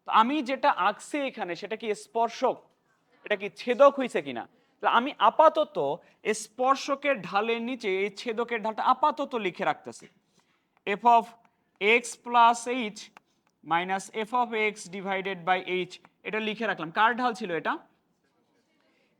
তো আমি যেটা আঁকছি এখানে সেটা কি স্পর্শক? এটা কি ছেদক হয়েছে কিনা? তাহলে আমি আপাতত স্পর্শকের ঢালের নিচে এই ছেদকের ঢালটা আপাতত লিখে রাখতেছি, F of x plus H minus F of X divided by H, এটা লিখে রাখলাম। কার ঢাল ছিল এটা?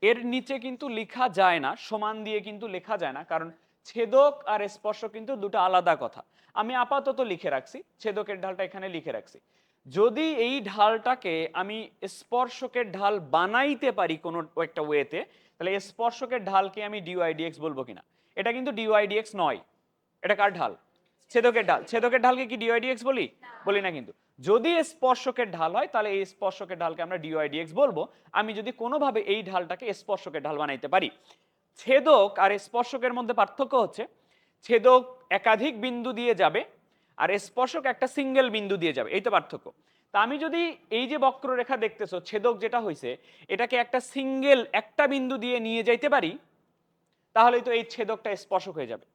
এর নিচে কিন্তু লেখা যায় না, সমান দিয়ে কিন্তু লেখা যায় না, কারণ ছেদক আর স্পর্শক কিন্তু দুটো আলাদা কথা। আমি আপাতত লিখে রাখছি, ছেদকের ঢালটা এখানে লিখে রাখছি। যদি এই ঢালটাকে আমি স্পর্শকের ঢাল বানাইতে পারি কোনো একটা ওয়েতে, তাহলে স্পর্শকের ঢালকে আমি ডিওয়াই ডিএক্স বলবো কিনা? এটা কিন্তু ডিওয়াই ডিএক্স নয়, এটা কার ঢাল? ছেদকের ঢাল। ছেদকের ঢালকে কি ডিওয়াই ডিএক্স বলি? বলি না। কিন্তু যদি স্পর্শকের ঢাল হয় তাহলে এই স্পর্শকের ঢালকে আমরা ডিওয়াই ডিএক্স বলবো, আমি যদি কোনোভাবে এই ঢালটাকে স্পর্শকের ঢাল বানাইতে পারি। ছেদক আর স্পর্শকের মধ্যে পার্থক্য হচ্ছে, ছেদক একাধিক বিন্দু দিয়ে যাবে আর স্পর্শক একটা সিঙ্গেল বিন্দু দিয়ে যাবে, এই তো পার্থক্য। তা আমি যদি এই যে বক্ররেখা দেখতেছো, ছেদক যেটা হয়েছে এটাকে একটা সিঙ্গেল একটা বিন্দু দিয়ে নিয়ে যাইতে পারি, তাহলেই তো এই ছেদকটা স্পর্শক হয়ে যাবে।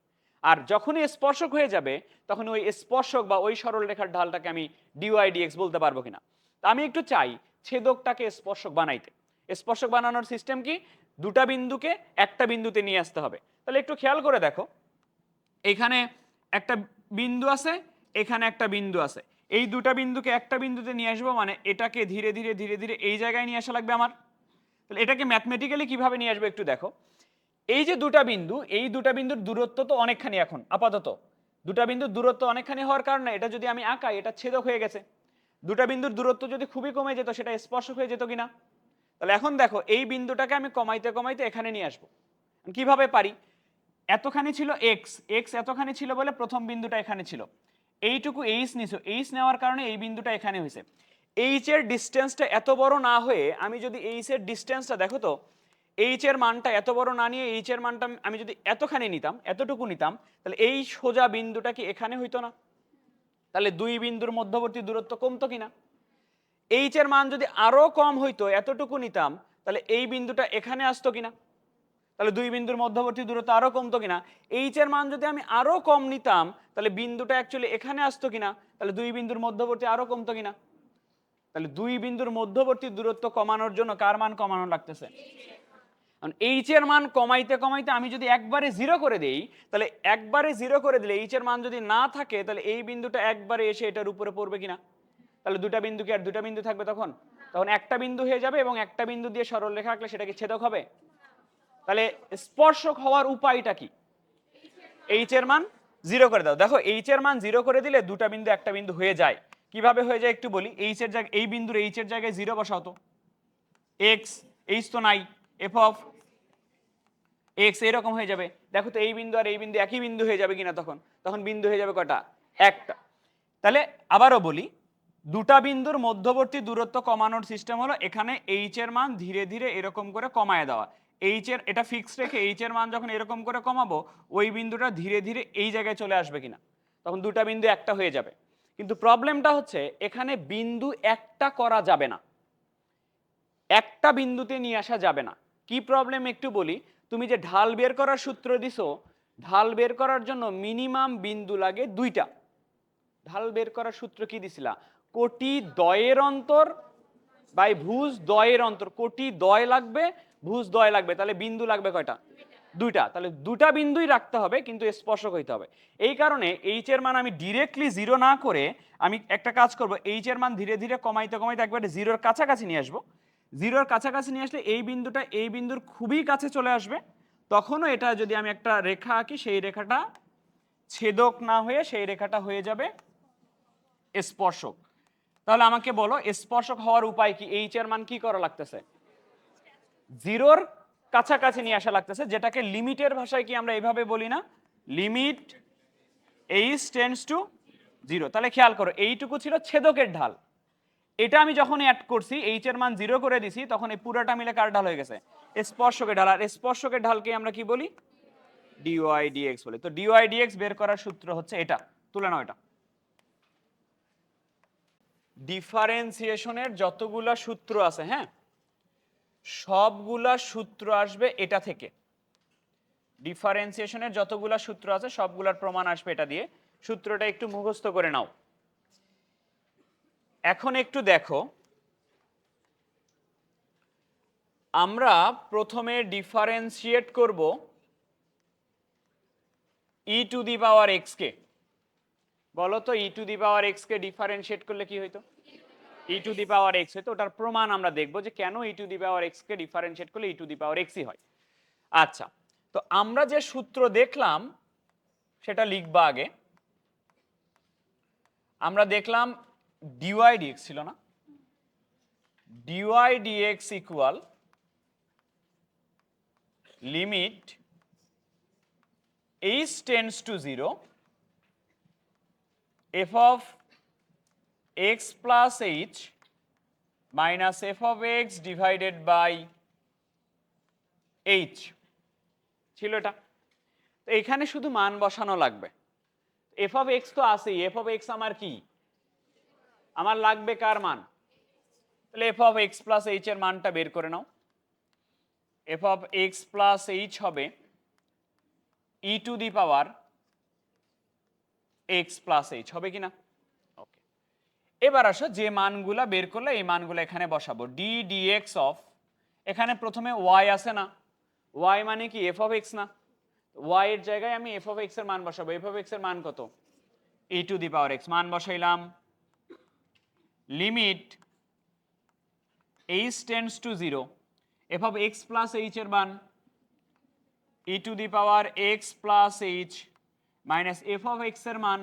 আর যখনই স্পর্শক হয়ে যাবে তখন ওই স্পর্শক বা ওই সরল রেখার ঢালটাকে আমি ডিওয়াই ডিএক্স বলতে পারবো কিনা। তা আমি একটু চাই ছেদকটাকে স্পর্শক বানাইতে। স্পর্শক বানানোর সিস্টেম কি? দুটা বিন্দুকে একটা বিন্দুতে নিয়ে আসতে হবে। তাহলে একটু খেয়াল করে দেখো, এখানে একটা বিন্দু আছে, এখানে একটা বিন্দু আছে, এই দুটা বিন্দুকে একটা বিন্দুতে নিয়ে আসবো, মানে এটাকে ধীরে ধীরে ধীরে ধীরে এই জায়গায় নিয়ে আসা লাগবে আমার। তাহলে এটাকে ম্যাথমেটিক্যালি কিভাবে নিয়ে আসবো একটু দেখো। এই যে দুটা বিন্দু, এই দুটা বিন্দুর দূরত্ব তো অনেকখানি, এখন আপাতত দুটা বিন্দুর দূরত্ব অনেকখানি হওয়ার কারণে এটা যদি আমি আঁকাই, এটা ছেদক হয়ে গেছে। দুটা বিন্দুর দূরত্ব যদি খুবই কমে যেত, সেটা স্পর্শক হয়ে যেত কিনা? তাহলে এখন দেখো এই বিন্দুটাকে আমি কমাইতে কমাইতে এখানে নিয়ে আসবো। কিভাবে পারি? এতখানি ছিল এক্স, এক্স এতখানি ছিল বলে প্রথম বিন্দুটা এখানে ছিল, এইটুকু এইচ নিছো, এইচ নেওয়ার কারণে এই বিন্দুটা এখানে হয়েছে। এইচ এর ডিস্টেন্সটা এত বড় না হয়ে আমি যদি এইচ এর ডিস্টেন্সটা দেখো তো, এইচ এর মানটা এত বড় না নিয়ে এইচ এর মানটা আমি যদি এতখানি নিতাম, এতটুকু নিতাম, তাহলে এই সোজা বিন্দুটা কি এখানে হইতো না? তাহলে দুই বিন্দুর মধ্যবর্তী দূরত্ব কমতো কিনা? এইচ এর মান যদি আরো কম হইতো, এতটুকু নিতাম, তাহলে এই বিন্দুটা এখানে আসতো কিনা? তাহলে দুই বিন্দুর মধ্যবর্তী দূরত্ব আরো কমতো কিনা? এইচ এর মান যদি আমি আরো কম নিতাম, তাহলে বিন্দুটা অ্যাকচুয়ালি এখানে আসতো কিনা? তাহলে দুই বিন্দুর মধ্যবর্তী আরো কমতো কিনা? তাহলে দুই বিন্দুর মধ্যবর্তী দূরত্ব কমানোর জন্য কার মান কমানো লাগতেছে? কারণ এইচ এর মান কমাইতে কমাইতে আমি যদি একবারে জিরো করে দেই, তাহলে একবারে জিরো করে দিলে এইচ এর মান যদি না থাকে, তাহলে এই বিন্দুটা একবারে এসে এটার উপরে পড়বে কিনা? তাহলে দুটা বিন্দু কি আর দুটা বিন্দু থাকবে তখন? তখন একটা বিন্দু হয়ে যাবে, এবং একটা বিন্দু দিয়ে সরল রেখা আঁকলে সেটা কি ছেদক হবে? তাহলে স্পর্শক হওয়ার উপায়টা কি? এইচ এর মান জিরো করে দাও। দেখো এইচ এর মান জিরো করে দিলে দুটা বিন্দু একটা বিন্দু হয়ে যায়। কিভাবে হয়ে যায় একটু বলি। এইচ এর জায়গায়, এই বিন্দুর এইচ এর জায়গায় জিরো বসাও তো। এক্স, এইচ তো নাই, এফ অফ এক্স এরকম হয়ে যাবে। দেখো তো এই বিন্দু আর এই বিন্দু একই বিন্দু হয়ে যাবে কিনা? তখন তখন বিন্দু হয়ে যাবে কয়টা? একটা। তাহলে আবারও বলি, দুটা বিন্দুর মধ্যবর্তী দূরত্ব কমানোর সিস্টেম হলো এখানে এইচ এর মান ধীরে ধীরে এরকম করে কমায় দেওয়া। এইচ এর এটা ফিক্সড রেখে এইচ এর মান যখন এরকম করে কমাবো, ওই বিন্দুটা ধীরে ধীরে এই জায়গায় চলে আসবে কিনা, তখন দুটা বিন্দু একটা হয়ে যাবে। কিন্তু প্রবলেমটা হচ্ছে এখানে বিন্দু একটা করা যাবে না, একটা বিন্দুতে নিয়ে আসা যাবে না। কি প্রবলেম একটু বলি। তুমি যে ঢাল বের করার সূত্র দিছো, ঢাল বের করার জন্য মিনিমাম বিন্দু লাগে দুইটা। ঢাল বের করার সূত্র কি দিছিলা? কোটি দ্বয়ের অন্তর বাই ভুজ দ্বয়ের অন্তর। কোটি দ্বয় লাগবে, ভুজ দ্বয় লাগবে, তাহলে বিন্দু লাগবে কয়টা? দুইটা। তাহলে দুটা বিন্দুই রাখতে হবে, কিন্তু স্পর্শক হইতে হবে। এই কারণে এইচ এর মান আমি ডিরেক্টলি জিরো না করে আমি একটা কাজ করব, এইচ এর মান ধীরে ধীরে কমাইতে কমাইতে একবারে জিরোর কাছাকাছি নিয়ে আসবো। জিরোর কাছাকাছি নিয়ে আসলে এই বিন্দুটা এই বিন্দুর খুবই কাছে চলে আসবে। তখনও এটা যদি আমি একটা রেখা আঁকি, সেই রেখাটা ছেদক না হয়ে সেই রেখাটা হয়ে যাবে স্পর্শক। তাহলে আমাকে বলো স্পর্শক হওয়ার উপায় কি? এইচ এর মান কি করা লাগতেছে? জিরোর কাছাকাছি নিয়ে আসা লাগতেছে, যেটাকে লিমিটের ভাষায় কি আমরা এইভাবে বলি না? Limit H tends to zero. তাহলে খেয়াল করো, এইটুকু ছিল ছেদকের ঢাল। এটা আমি যখন অ্যাড করছি, এইচ এর মান জিরো করে দিছি, তখন এই পুরোটা মিলে কার ঢাল হয়ে গেছে? স্পর্শকের ঢাল। আর স্পর্শকের ঢালকে আমরা কি বলি? ডিওয়াই ডিএক্স বলি। তো ডিওয়াই ডিএক্স বের করার সূত্র হচ্ছে এটা, তুলে নাও এটা। ডিফারেন্সিয়েশনের যতগুলা সূত্র আছে, হ্যাঁ, সবগুলা সূত্র আসবে এটা থেকে। ডিফারেন্সিয়েশনের যতগুলা সূত্র আছে সবগুলার প্রমাণ আসবে এটা দিয়ে। সূত্রটা একটু মুখস্থ করে নাও। এখন একটু দেখো, আমরা প্রথমে ডিফারেন্সিয়েট করব e to the power x কে। বলো তো e to the power x কে ডিফারেন্সিয়েট করলে কি হইতো? ই টু দি পাওয়ার এক্স হইতো। ওটার প্রমাণ আমরা দেখবো যে কেন e to the power x কে ডিফারেন্সিয়েট করলে ই টু দি পাওয়ার এক্সই হয়। আচ্ছা, তো আমরা যে সূত্র দেখলাম সেটা লিখবা আগে। আমরা দেখলাম ডিওয়াই ডিএক্স ছিল না? D Y D X equal limit H tends to zero F of x plus H minus F of X divided by H ছিল এটা। তো এখানে শুধু মান বসানো লাগবে। এফ অফ এক্স তো আছেই, এফ অফ এক্স আমার কি? আমার লাগবে কার মান? তাহলে f of x plus h এর মানটা বের করে নাও। F of x plus h হবে e to the power x plus h, হবে কিনা? ওকে, এবার আসো যে মানগুলা বের করলে এই মানগুলো এখানে বসাবো। ডি ডিএক্স অফ, এখানে প্রথমে ওয়াই আছে না? ওয়াই মানে কি? এফ অফ এক্স না? ওয়াই এর জায়গায় আমি এফ অফ এক্স এর মান বসাবো। এফ অফ এক্স এর মান কত? E to the power x. মান বসাইলাম। Limit H tends to zero F of x plus h এর মান e to the power x plus H minus F of x এর মান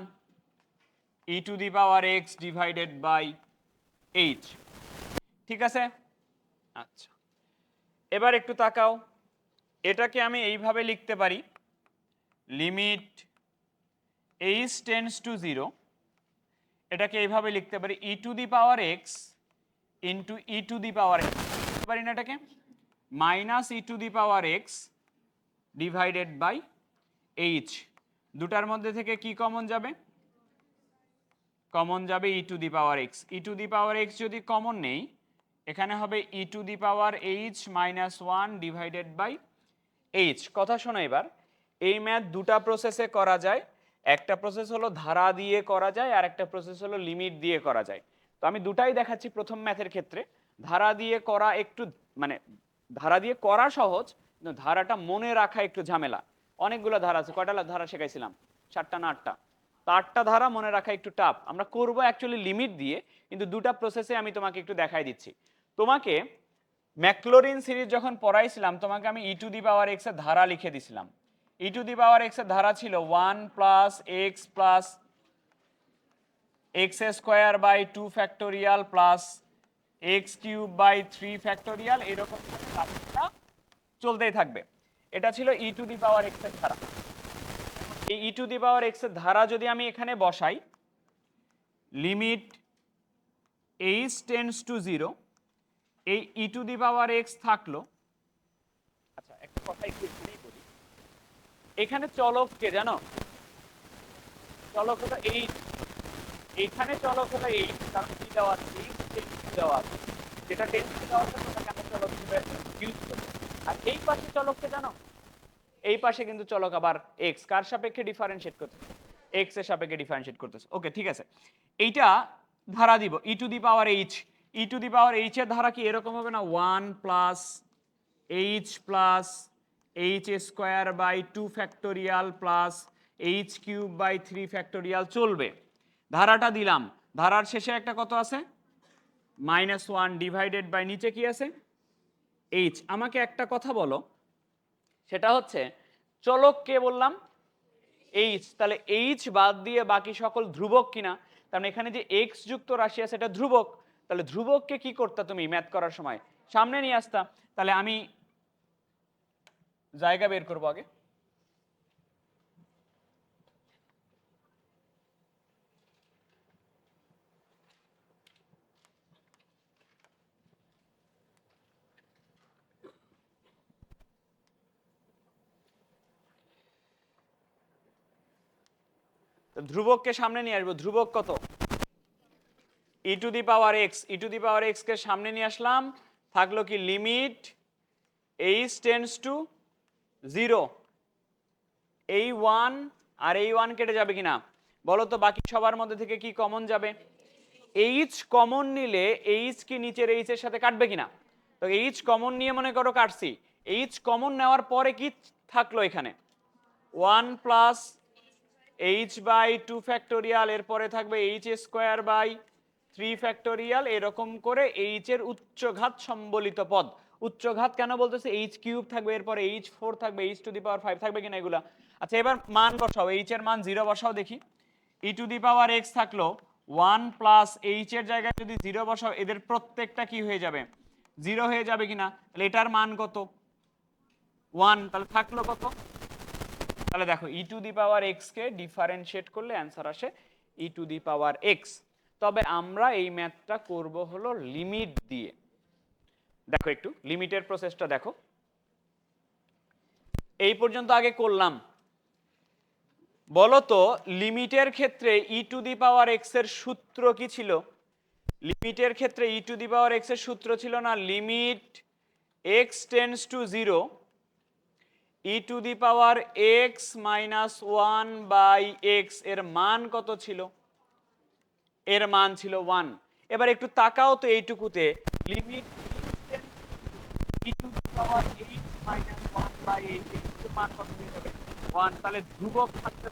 e to the power x divided by h. ঠিক আছে? আচ্ছা, এবার একটু তাকাও, এটাকে আমি এইভাবে লিখতে পারি, limit H tends to zero, এটাকে এইভাবে লিখতে পারি e to the power x into e to the power x, পারি না এটাকে, minus e to the power x divided by h. দুটার মধ্যে থেকে কি কমন যাবে? কমন যাবে e to the power x. E to the power x যদি কমন নেই, এখানে হবে e to the power h minus one divided by h. কথা শোনো এবার, এই ম্যাথ দুটা প্রসেসে করা যায়। একটা প্রসেস হলো ধারা দিয়ে করা যায়, আর একটা প্রসেস হলো লিমিট দিয়ে করা যায়। তো আমি দুটাই দেখাচ্ছি। প্রথম ম্যাথের ক্ষেত্রে ধারা দিয়ে করা একটু মানে ধারা দিয়ে করা সহজ, কিন্তু ধারাটা মনে রাখা একটু ঝামেলা। অনেকগুলো ধারা আছে, কয়টা ধারা শেখাইছিলাম? 7টা না 8টা? তো 8টা ধারা মনে রাখা একটু টাফ। আমরা করব অ্যাকচুয়ালি লিমিট দিয়ে, কিন্তু দুটা প্রসেসে আমি তোমাকে একটু দেখাই দিচ্ছি। তোমাকে ম্যাকলোরিন সিরিজ যখন পড়াইছিলাম, তোমাকে আমি ই টু দি পাওয়ার এক্স এর ধারা লিখে দিছিলাম। ই টু দি পাওয়ার এক্স এর ধারা ছিল 1 plus X plus X square by 2 factorial plus X cube by 3 factorial, এরকম চলতেই থাকবে। এটা ছিল ই টু দি পাওয়ার এক্স এর ধারা। এই ই টু দি পাওয়ার এক্স এর ধারা যদি আমি এখানে বসাই, লিমিট এইচ টেন্ডস টু 0, এই ই টু দি পাওয়ার এক্স থাকলো। আচ্ছা, একটা কথা একটু এখানেই বলি, এখানে চলক কে জানো? চলক হলো এইচ। এখানে চলক হলো এইচ, কারণ কি দেওয়া আছে? দেওয়া আছে, যেটা টেন্স দেওয়া আছে সেটাকে আমরা চলক হিসেবে ইউজ করি। আর এই পাশে চলককে জানো? এই পাশে কিন্তু চলক আবার এক্স। কার সাপেক্ষে ডিফারেন্সিয়েট করতেছে? এক্স এর সাপেক্ষে ডিফারেন্সিয়েট করতেছে। ওকে, ঠিক আছে। এইটা ধারা দিব e to the power h. E to the power h এর ধারা কি এরকম হবে না? 1 plus h plus h square by 2 factorial plus h cube by 3 factorial চলবে। ধারাটা দিলাম, ধারার শেষে একটা কত আছে? -1 ডিভাইডেড বাই নিচে কি আছে? এইচ। আমাকে একটা কথা বলো, সেটা হচ্ছে চলক কে বললাম? এইচ। তাহলে এইচ বাদ দিয়ে বাকি সকল ধ্রুবক কিনা? তার মানে এখানে যে এক্স যুক্ত রাশি আছে এটা ধ্রুবক। তাহলে ধ্রুবককে কি করতে তুমি ম্যাথ করার সময়? সামনে নিয়ে আসতা। তাহলে আমি জায়গা বের করবো আগে। ধ্রুবককে সামনে নিয়ে আসবো। ধ্রুবক কত? E to the power x. E to the power x কে সামনে নিয়ে আসলাম, থাকলো কি? Limit H tends to 0। এই 1 আর এই 1 কেটে যাবে কিনা বলো তো? বাকি সবার মধ্যে থেকে কি কমন যাবে? এইচ কমন নিলে এইচ কি নিচের এইচ এর সাথে কাটবে কিনা? তো এইচ কমন নিয়ে মনে করো কাটছি। এইচ কমন নেওয়ার পরে কি থাকলো এখানে? 1 প্লাস এইচ বাই 2 ফ্যাক্টোরিয়াল, এরপরে থাকবে এইচ স্কোয়ার বাই 3 ফ্যাক্টোরিয়াল, এরকম করে এইচ এর উচ্চঘাত সম্বলিত পদ। উচ্চঘাত কেন বলতেছে? এইচ কিউব থাকবে, এরপরে এইচ 4 থাকবে, এইচ টু দি পাওয়ার 5 থাকবে কিনা এগুলা? আচ্ছা, এবার মান বসাও। এইচ এর মান 0 বসাও দেখি। ই টু দি পাওয়ার এক্স থাকলো 1 প্লাস এইচ এর জায়গায় যদি 0 বসাও, এদের প্রত্যেকটা কি হয়ে যাবে? 0 হয়ে যাবে কিনা? তাহলে এটার মান কত? 1। তাহলে থাকলো কত? তাহলে দেখো, e to the power x কে ডিফারেন্সিয়েট করলে অ্যান্সার আসে e to the power x. তবে আমরা এই ম্যাথটা করব হলো লিমিট দিয়ে। দেখো একটু লিমিটের প্রসেসটা দেখো। এই পর্যন্ত আগে করলাম। বলো তো লিমিটের ক্ষেত্রে ই টু দি পাওয়ার এক্স এর সূত্র কি ছিল? লিমিটের ক্ষেত্রে ই টু দি পাওয়ার এক্স এর সূত্র ছিল না limit x tends to 0 E to the power x minus 1 by x. এর মান কত ছিল? এর মান ছিল 1। এবার একটু তাকাও তো এইটুকুতে, limit e to the power h minus 1 by h এর মান কত হয়ে যাবে? 1। তাহলে ধ্রুবক থাকতে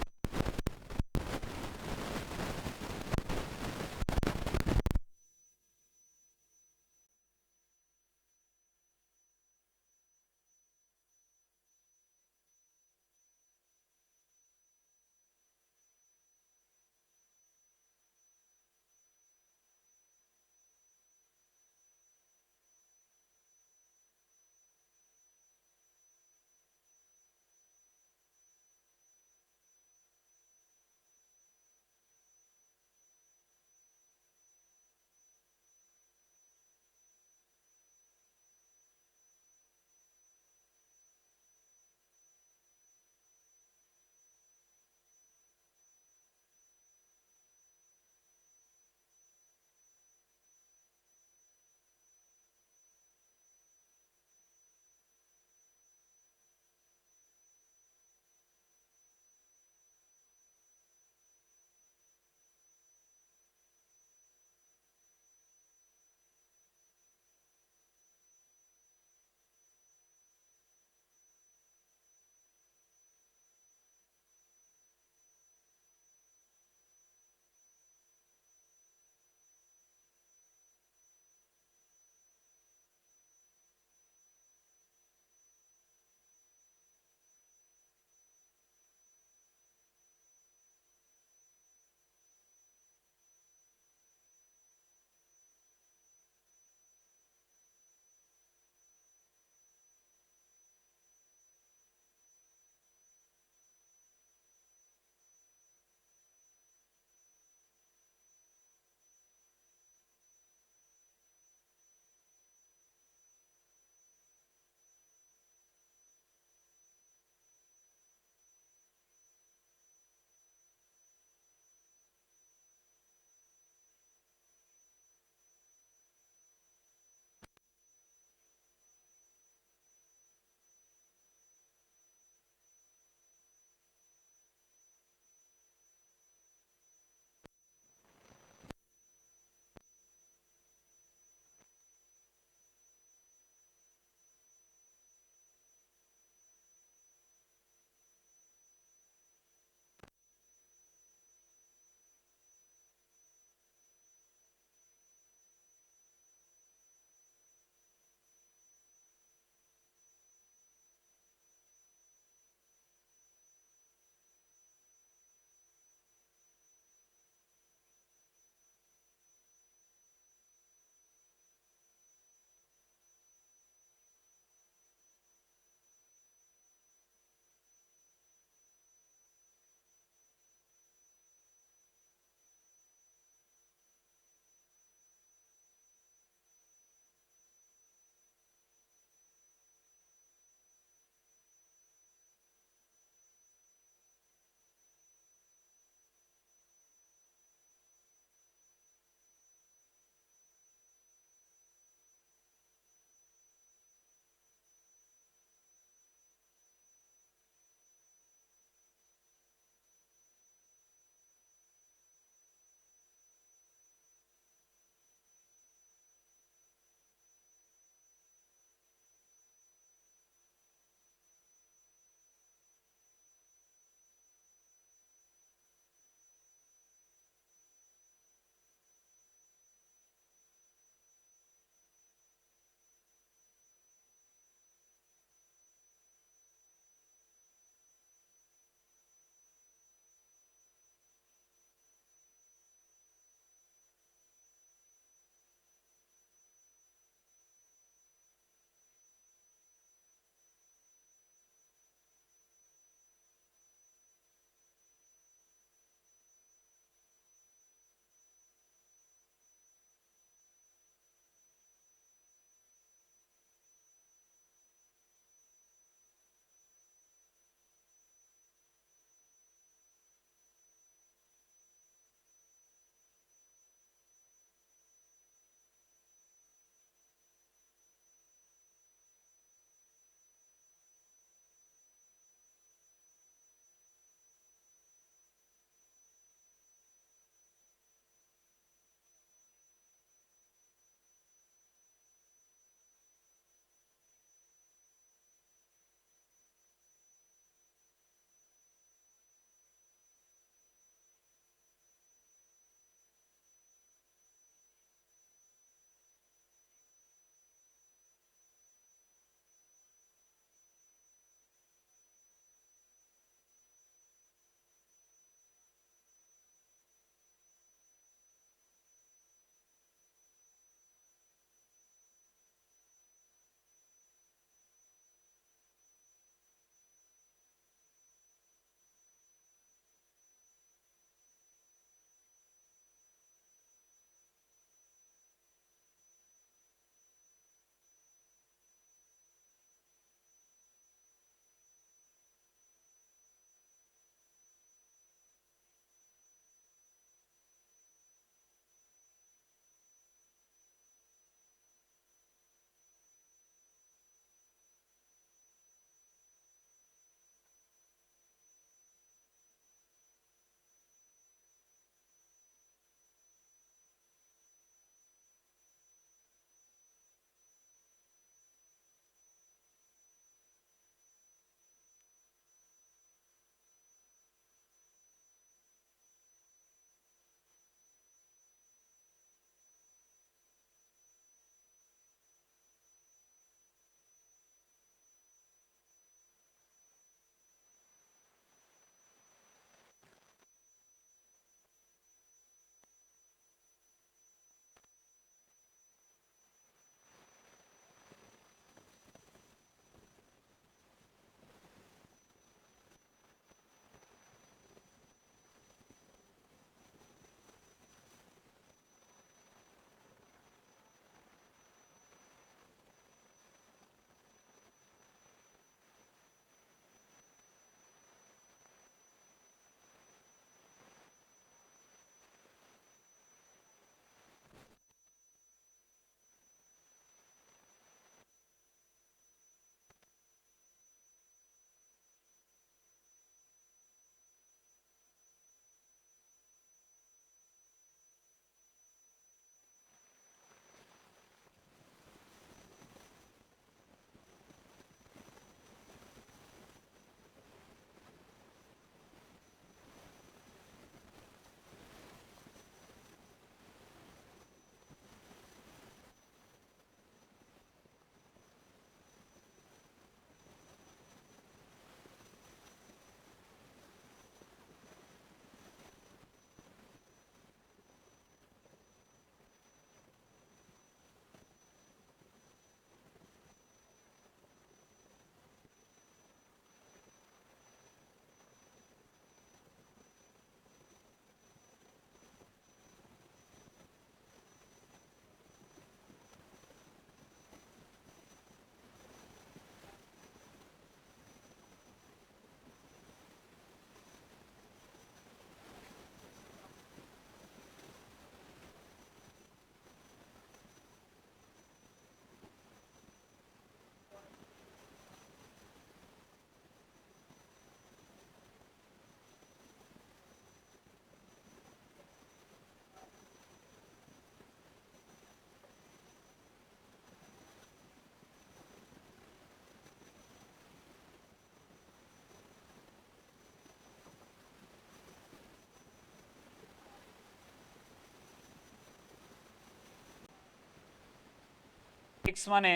এক্স মানে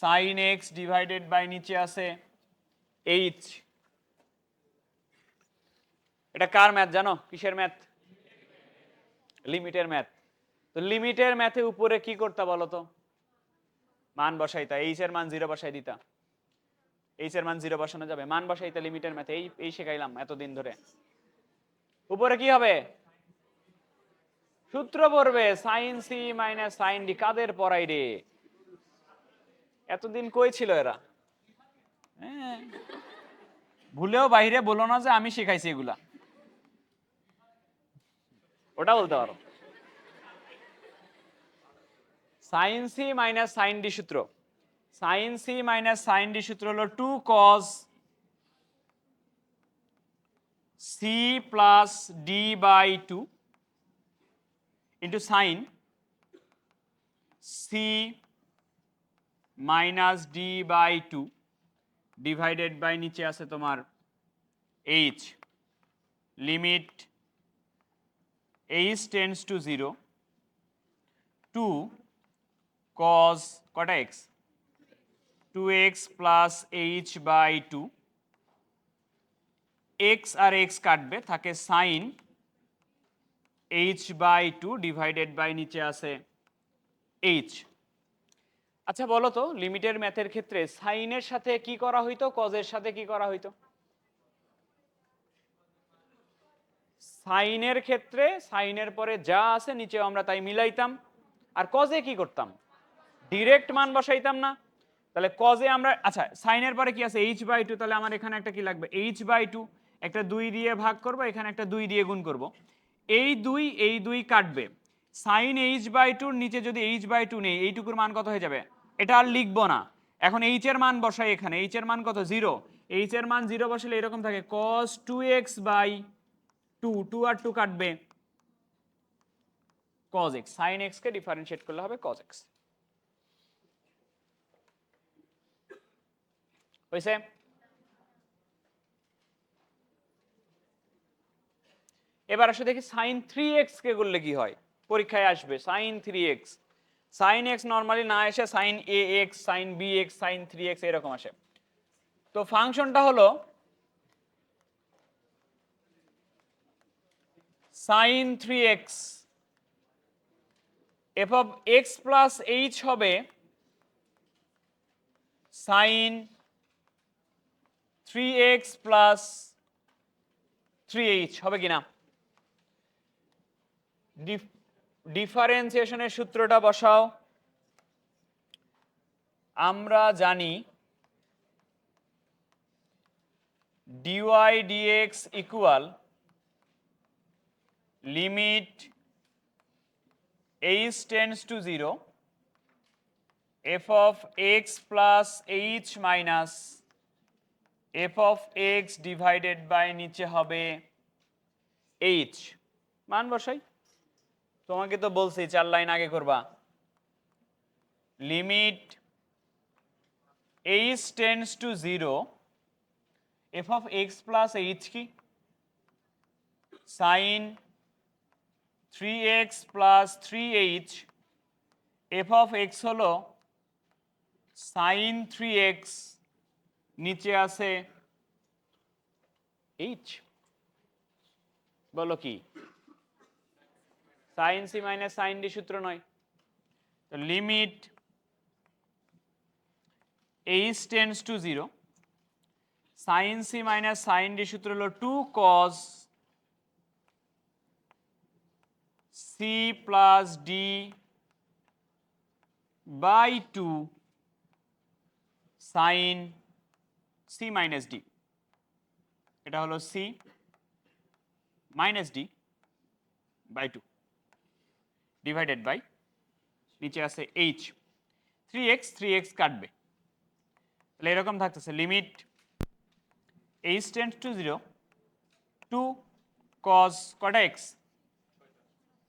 সাইন এক্স ডিভাইডেড বাই নিচে আছে এইচ। এটা কার ম্যাথ জানো? কিসের ম্যাথ? লিমিটের ম্যাথ। তো লিমিটের ম্যাথে উপরে কি করতে বলো তো? মান বসাইতা, এইচ এর মান 0 বসাই দিতা। এইচ এর মান 0 বসানো যাবে, মান বসাইতা লিমিটের ম্যাথে। এই শেখাইলাম এতদিন ধরে। উপরে কি হবে? সূত্র পড়বে sine C minus sine D. কাদের পড়াই রে? এতদিন কই ছিল এরা? হ্যাঁ, ভুলেও বাইরে বলো না যে আমি শিখাইছি এগুলা, ওটা বলতে পারো। Sine C minus sine D সূত্র, sine C minus sine D সূত্র হলো 2 cos C plus D by 2 into sine C minus D by 2 divided by নিচে আছে তোমার h. Limit H tends to 0 2 cos কটা x 2x plus h by 2, x আর x কাটবে, থাকে sine h by 2 divided by নিচে আছে H. আচ্ছা বলো তো, লিমিটের ম্যাথের ক্ষেত্রে সাইনের সাথে কি করা হইতো, কজের সাথে কি করা হইতো? সাইনের ক্ষেত্রে সাইনের পরে যা আছে নিচেও আমরা তাই মিলাইতাম, আর কজে কি করতাম? ডিরেক্ট মান বসাইতাম না। তাহলে কজে আমরা, আচ্ছা সাইনের পরে কি আছে এইচ বাই 2, তাহলে আমার এখানে একটা কি লাগবে এইচ বাই 2, একটা 2 দিয়ে ভাগ করব, এখানে একটা 2 দিয়ে গুণ করব। এই 2 কাটবে, সাইন এইচ বাই 2 নিচে যদি এইচ বাই 2 নেই, এইটুকুর মান কত হয়ে যাবে? এটা আর লিখবো না। এখন এইচ এর মান বসাই এখানে, এইচ এর মান কত? 0। এইচ এর মান 0 বসালে এরকম থাকে cos 2x বাই 2, 2 আর 2 কাটবে cos x, sin x কে ডিফারেন্সিয়েট করলে হবে cos x। হইছে? এবার আসলে দেখি sin 3x কে করলে কি হয়, পরীক্ষায় আসবে sin 3x। sin x normally না এসে sin ax, sin bx, sin 3x এরকম আসে। তো ফাংশনটা হলো sin 3x, f of x plus h হবে sin 3x plus 3h, হবে কিনা? ডিফারেন্সিয়েশনের সূত্রটা বসাও। আমরা জানি dy dx equal limit h tends to 0 f of x plus h minus f of x divided by নিচে হবে h। মান বসাই, তোমাকে তো বলছি 4 লাইন আগে করবা। Limit h tends to 0 f of x plus h কি sin 3x plus 3h, f of x হলো sin 3x, নিচে আছে h। বলো কি? sin c minus sin d সূত্র নয়? তো limit h tends to 0 sin c minus sin d সূত্র হলো 2 cos c plus d by 2 sin c minus d। এটা হলো c minus d by 2 divided by নিচে আছে h। 3x কাটবে, তাহলে এরকম থাকতেছে limit h tends to 0 2 cos কটা x,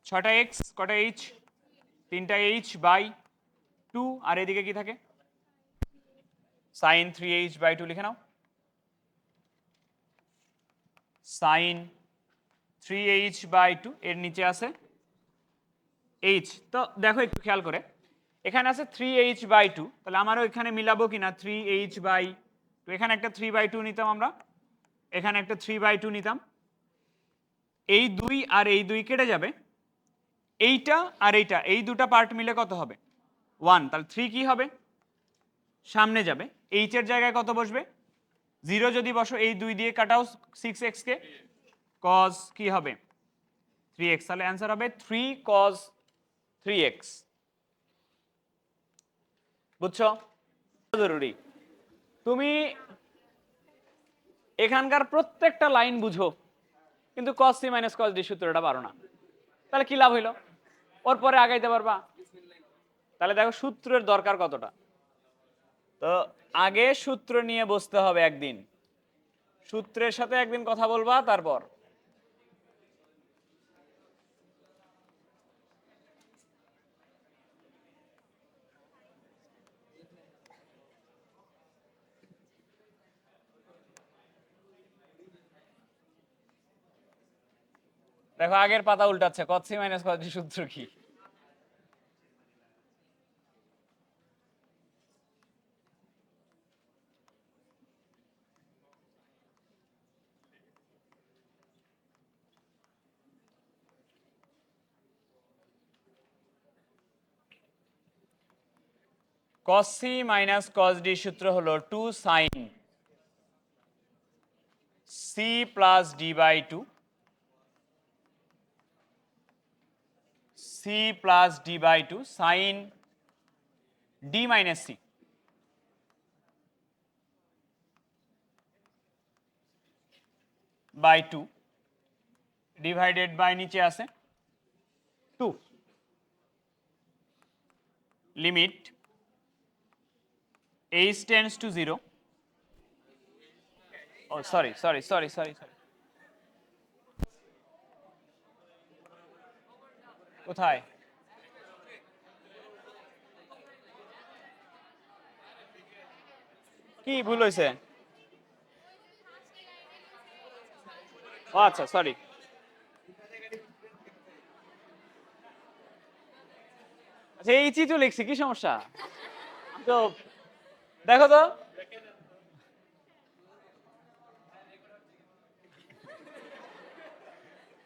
6টা x, কটা h, 3টা h বাই 2, আর এদিকে কি থাকে sin 3h বাই 2 লিখে নাও। sin 3h বাই 2 এর নিচে আছে h। তো দেখো একটু খেয়াল করে, এখানে আছে 3h/2, তাহলে আমারও এখানে মিলাবো কিনা 3h/2, এখানে একটা 3/2 নিতাম আমরা, এখানে একটা 3/2 নিতাম, এই 2 আর এই 2 কেটে যাবে, এইটা আর এইটা, এই দুটা পার্ট মিলে কত হবে 1, তাহলে 3 কি হবে সামনে যাবে, এইচ এর জায়গায় কত বসবে 0 যদি বসো, এই 2 দিয়ে কাটাও 6x কে, cos কি হবে 3x, তাহলে অ্যান্সার হবে 3 cos 3x। বুঝছো? জরুরি তুমি এখানকার প্রত্যেকটা লাইন বুঝো, কিন্তু cos c - cos d সূত্রটা পারো না, তাহলে কি লাভ হইলো? ওর পরে আগাইতে পারবা? তাহলে দেখো সূত্রের দরকার কতটা। তো আগে সূত্র নিয়ে বসতে হবে একদিন, সূত্রের সাথে একদিন কথা বলবা, তারপর দেখো আগের পাতা উল্টাচ্ছে, cos c - cos d সূত্র কি? cos c - cos d সূত্র হলো 2 sin c plus d/2 c plus d/2 sin d minus c by 2 divided by নিচে আছে 2 limit h tends to 0, oh sorry কোথায় কি ভুল হয়েছে? ও আচ্ছা সরি, আচ্ছা এইচই তো লিখছি, কি সমস্যা? তো দেখো তো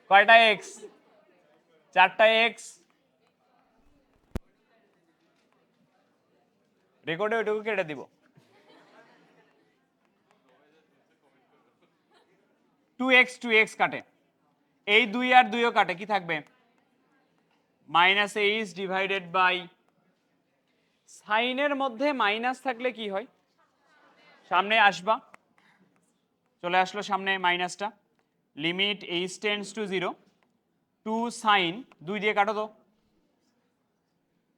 কয়টা এক্স, 4টা এক্স, রেকর্ডে ওইটুকু কেটে দিব, 2x কাটে, এই 2 আর 2ও কাটে, কি থাকবে -h ডিভাইডেড বাই, সাইনের মধ্যে মাইনাস থাকলে কি হয় সামনে আসবা, চলে আসলো সামনে মাইনাসটা, limit h tends to 0, 2 sine 2 দিয়ে কাটো তো,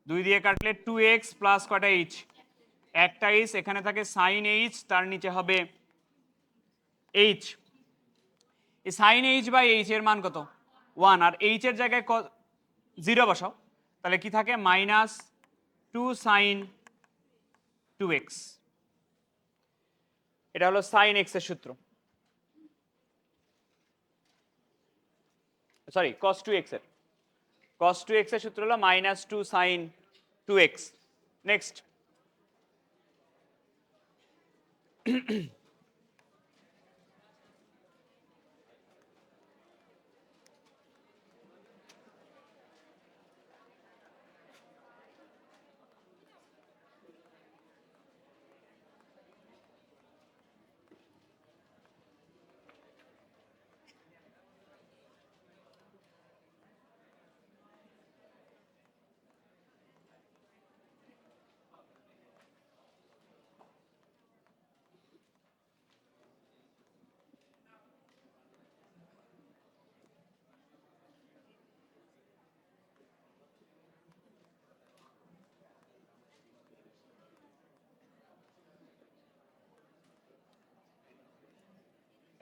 2 দিয়ে কাটলে 2x প্লাস কটা h, একটা h, এখানে থাকে সাইন h, তার নিচে হবে h, এই সাইন h বাই h এর মান কত 1, আর h এর জায়গায় 0 বসাও, তাহলে কি থাকে -2 সাইন 2x, এটা হলো সাইন x এর সূত্র, সরি cos 2x এর, cos 2x এর সূত্র হলো -2 সাইন 2x। নেক্সট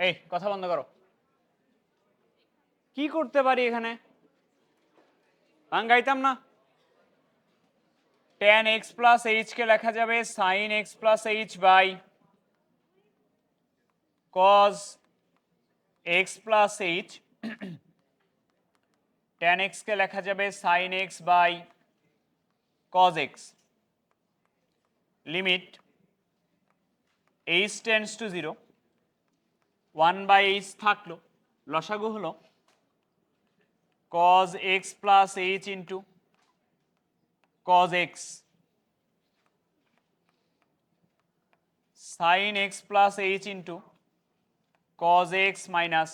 এই কথা বন্ধ করো, কি করতে পারি এখানে, গাইতাম না, tan x প্লাস h কে লেখা যাবে sin x plus h by cos x plus h, tan x কে লেখা যাবে sin x by cos x limit h tends to 0 1/h থাকলো, লসাগু হলো cos x plus h into cos x sin x plus h into cos x minus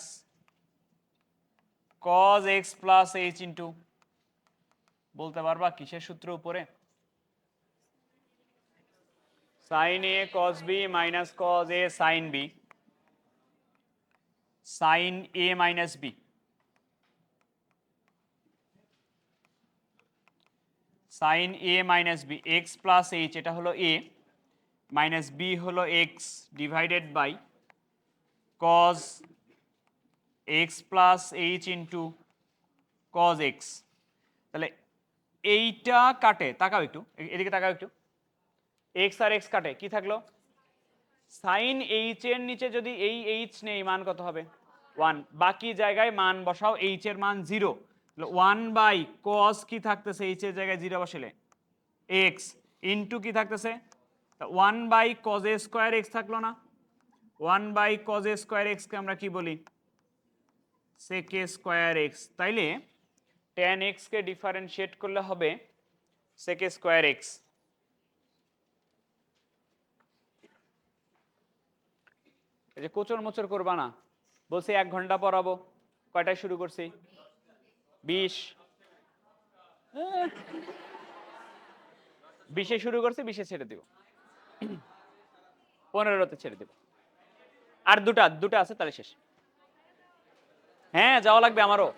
cos x plus h into, বলতে পারবা কিসের সূত্র উপরে? sin a cos b minus cos a sin b sin a minus b sin a minus b x plus h, এটা হলো a minus b হলো x divided by cos x plus h into cos x। তাহলে এইটা কাটে, তাকাও একটু এদিকে, তাকাও একটু, x আর x কাটে, কি থাকলো? সাইন h এর নিচে যদি এই h নেই, মান কত হবে? 1। বাকি জায়গায় মান বসাও, h এর মান 0, 1/cos কি থাকতেছে h এর জায়গায় 0 বসালে x ইন্টু কি থাকতেছে 1/cos a স্কয়ার x থাকলো না? 1/cos a স্কয়ার x কে আমরা কি বলি? sec a square x। তাইলে tan x কে ডিফারেনশিয়েট করলে হবে sec a স্কয়ার x। এই যে কোচর মোচর করবা না, বলছি 1 ঘন্টা পড়াবো, কয়টায় শুরু করছি? 20। 20-এ শুরু করছি, 20-এ ছেড়ে দিব, 15-তে ছেড়ে দিব, আর দুটা আছে, তাহলে শেষ। হ্যাঁ যাওয়া লাগবে আমারও।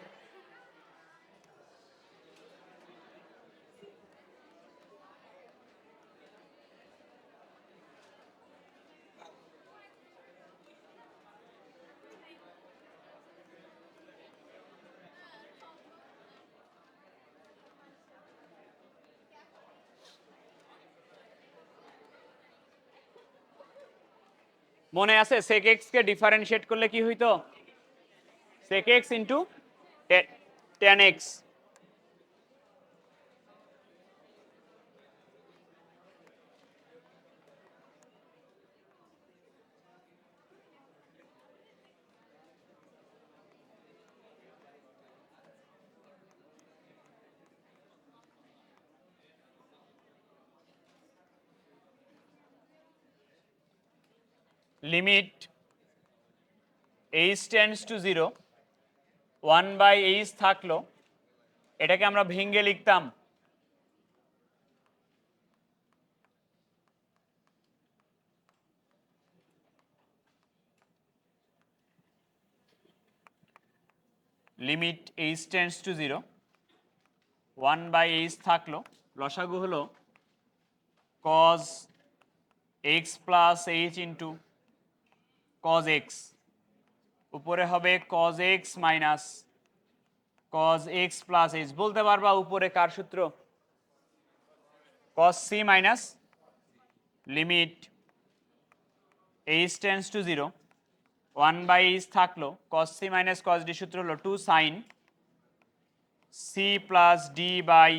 মনে আছে sec x কে ডিফারেনশিয়েট করলে কি হইতো? sec x ইন্টু tan x। Limit h tends to 0 1/h থাকলো, এটাকে আমরা ভেঙে লিখতাম limit h tends to 0 1/h থাকলো, লসাগু হলো cos x plus h into cos x, উপরে হবে cos x minus cos x plus h। বলতে পারবা উপরে কার সূত্র? cos c minus limit h tends to 0 1/h থাকলো, cos c minus cos d সূত্র হলো 2 sin c plus d by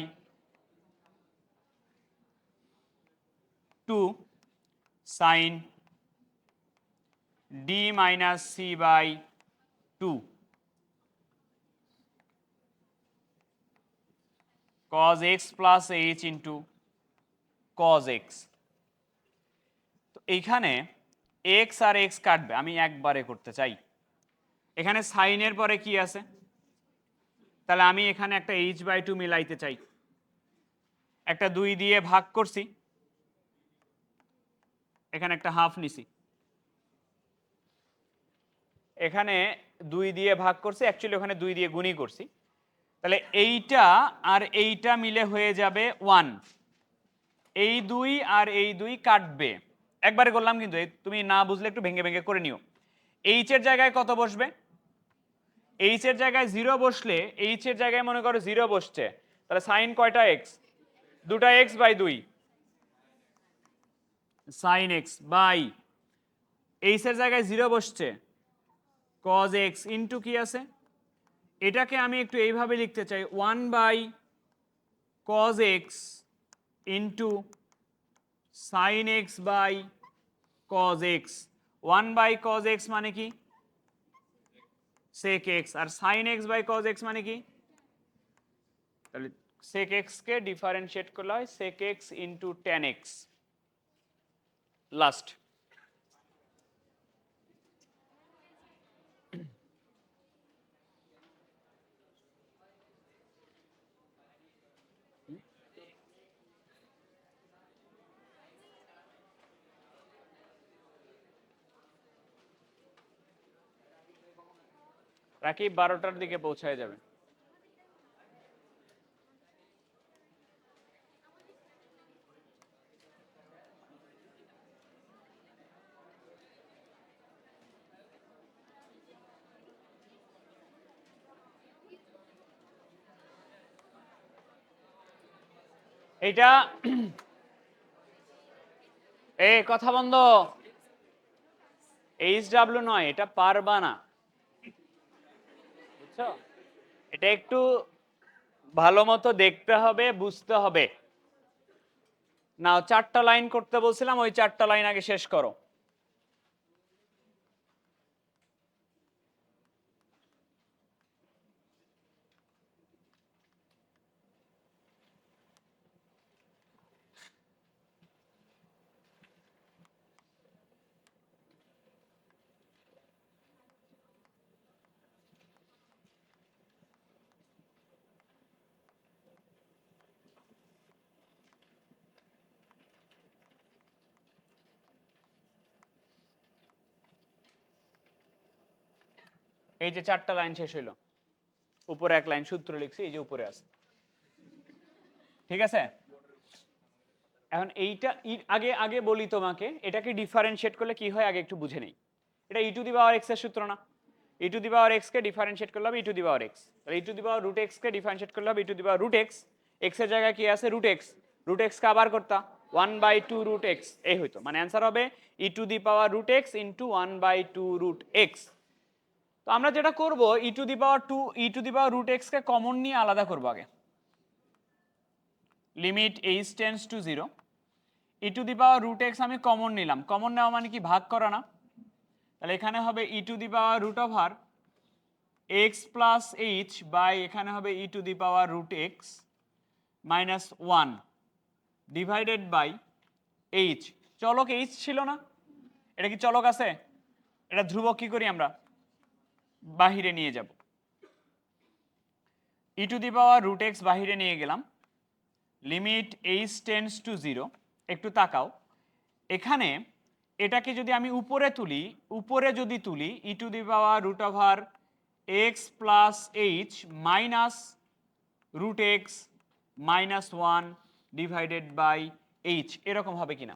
2 sin d minus c by 2 cos x plus h into cos x। তো এইখানে x আর x কাটবে, আমি একবারে করতে চাই। এখানে সাইনের পরে কি আছে? তাহলে আমি এখানে একটা h/2 মিলাইতে চাই, একটা 2 দিয়ে ভাগ করছি, এখানে একটা হাফ নিছি, এখানে 2 দিয়ে ভাগ করছি, অ্যাকচুয়ালি ওখানে 2 দিয়ে গুণই করছি। তাহলে এইটা আর এইটা মিলে হয়ে যাবে 1। এই 2 আর এই 2 কাটবে, একবারে করলাম, কিন্তু তুমি না বুঝলে একটু ভেঙে ভেঙে করে নিও। h এর জায়গায় কত বসবে? h এর জায়গায় 0 বসলে, h এর জায়গায় মনে করো 0 বসছে, তাহলে সাইন কয়টা x? 2টা x by 2 sin x by h এর জায়গায় 0 বসছে cos x ইন্টু কি আছে, এটাকে আমি একটু এইভাবে লিখতে চাই 1/cos x into sine X by cos X. 1/cos x মানে কি sec x, আর sin x by cos x মানে কি, তাহলে sec x কে ডিফারেন্সিয়েট করলে হয় sec x ইন্টু tan x। লাস্ট রাকিব 12টার দিকে পৌঁছায় যাবে। এটা কথা বন্ধ, HW নয়, এটা পারবা না, বুঝছো? এটা একটু ভালো মতো দেখতে হবে, বুঝতে হবে। নাও 4টা লাইন করতে বলছিলাম, ওই 4টা লাইন আগে শেষ করো। এই যে 4টা লাইন শেষ হইলো, উপরে এক লাইন সূত্র লিখছি, এই যে উপরে আছে, ঠিক আছে? এখন এইটা আগে আগে বলি তোমাকে, এটাকে ডিফারেন্সিয়েট করলে কি হয় আগে একটু বুঝে নেই। এটা e to the power x এর সূত্র না? E to the power x কে ডিফারেন্সিয়েট করলে হবে e to the power x, তাহলে e to the power root x কে ডিফারেন্সিয়েট করলে হবে e to the power root x. X এর জায়গায় কি আছে রুট এক্স, রুট এক্স কে আবার করতা 1/2 রুট এক্স, এই হইতো, মানে অ্যান্সার হবে e to the power root x into 1/2 root x. তো আমরা যেটা করব, e to the power root x কে কমন নিয়ে আলাদা করব আগে। Limit H tends to 0, E to the power root x আমি কমন নিলাম, কমন নেওয়া মানে কি ভাগ করা না? তাহলে এখানে হবে e to the power root over x plus h by এখানে হবে e to the power root x minus 1 divided by H. চলক এইচ ছিল না? এটা কি চলক আছে? এটা ধ্রুবক কি করি আমরা? বাহিরে নিয়ে যাব। E to the power root x বাহিরে নিয়ে গেলাম, লিমিট এইচ টেন্ডস টু 0। একটু তাকাও, এখানে এটাকে যদি আমি উপরে তুলি, উপরে যদি তুলি e to the power root over x plus H minus root x minus 1 divided by h, এরকম হবে কিনা?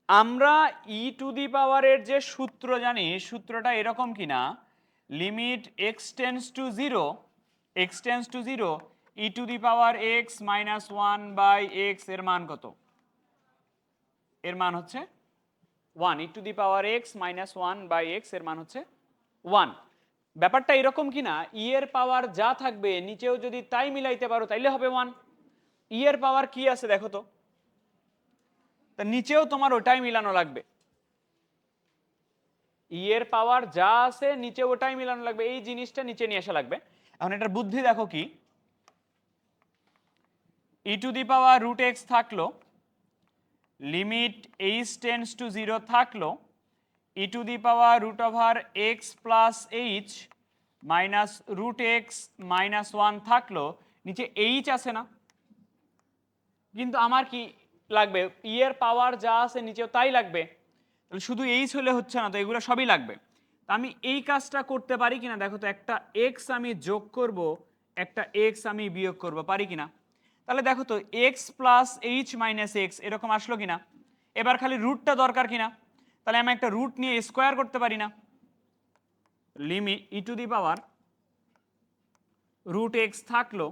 আমরা ই টু দি পাওয়ারের যে সূত্র জানি, সূত্রটা এরকম কিনা, limit x tends to 0, x tends to 0 E to the power x minus 1 by x, এর মান কত? এর মান হচ্ছে 1, e to the power x minus 1 by x, এর মান হচ্ছে 1। ব্যাপারটা এরকম কিনা, ই এর পাওয়ার যা থাকবে নিচেও যদি তাই মিলাইতে পারো তাইলে হবে 1। ই এর পাওয়ার কি আছে দেখো তো, তা নিচেও তোমার ওটাই মিলানো লাগবে। ই এর পাওয়ার যা আছে নিচে ওটাই মিলানো লাগবে, এই জিনিসটা নিচে নিয়ে আসা লাগবে। এখন এটার বুদ্ধি দেখো কি, e to the power root x থাকলো, লিমিট এইচ টেন্ডস টু 0 থাকলো, e to the power root over x plus H minus root x minus 1 থাকলো, নিচে এইচ আছে না? কিন্তু আমার কি লাগবে, ই এর পাওয়ার যা আছে নিচেও তাই লাগবে, তাহলে শুধু এইচ হলে হচ্ছে না, তো এগুলো সবই লাগবে। তো আমি এই কাজটা করতে পারি কিনা দেখো তো, একটা এক্স আমি যোগ করব, একটা এক্স আমি বিয়োগ করব, পারি কিনা? তাহলে দেখো তো x plus H minus x এরকম আসলো কিনা? এবার খালি রুটটা দরকার কিনা, তাহলে আমি একটা রুট নিয়ে স্কোয়ার করতে পারি না? Limit e to the power root x থাকলো,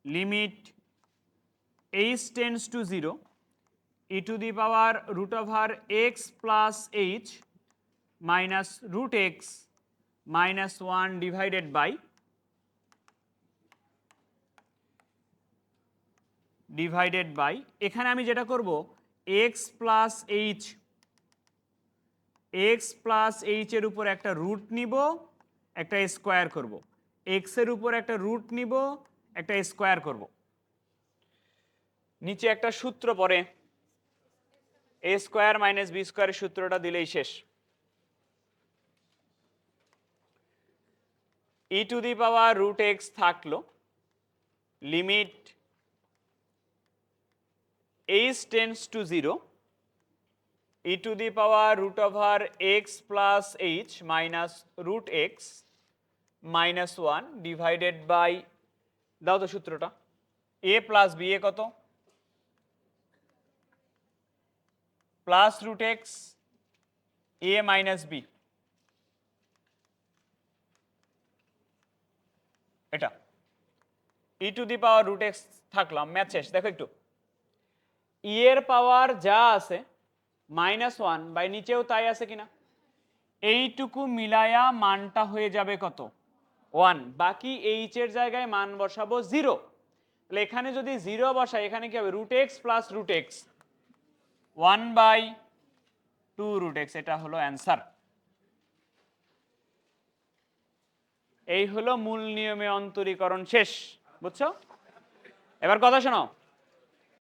limit H tends to 0 E to the power root over x plus H minus root x minus 1 divided by divided by, এখানে আমি যেটা করব x plus h, x plus h এর উপর একটা root নিব, একটা স্কোয়ার করব, এক্স এর উপর একটা রুট নিব, একটা স্কোয়ার করব। নিচে একটা সূত্র পড়ে, এ স্কোয়ার মাইনাস বি স্কোয়ারের সূত্রটা দিলেই শেষ। E to the power root x থাকলো, limit h tends to 0, E to the power root over x plus H minus root x minus 1 divided by, দাও তো সূত্রটা, এ প্লাস বি, এ কত plus root x a minus b, এটা e to the power root x থাকলাম, math শেষ। দেখো একটু, ই এর পাওয়ার যা আছে -1 বাই নিচেও তাই আছে কিনা, এইটুকু মিলায়া মানটা হয়ে যাবে কত 1, বাকি এইচ এর জায়গায় মান বসাবো 0। তাহলে এখানে যদি 0 বসাই, এখানে কি হবে root X plus root X 1/2 root X, এটা হলো অ্যান্সার। এই হলো মূল নিয়মে অন্তরীকরণ শেষ, বুঝছো? এবার কথা শোনো,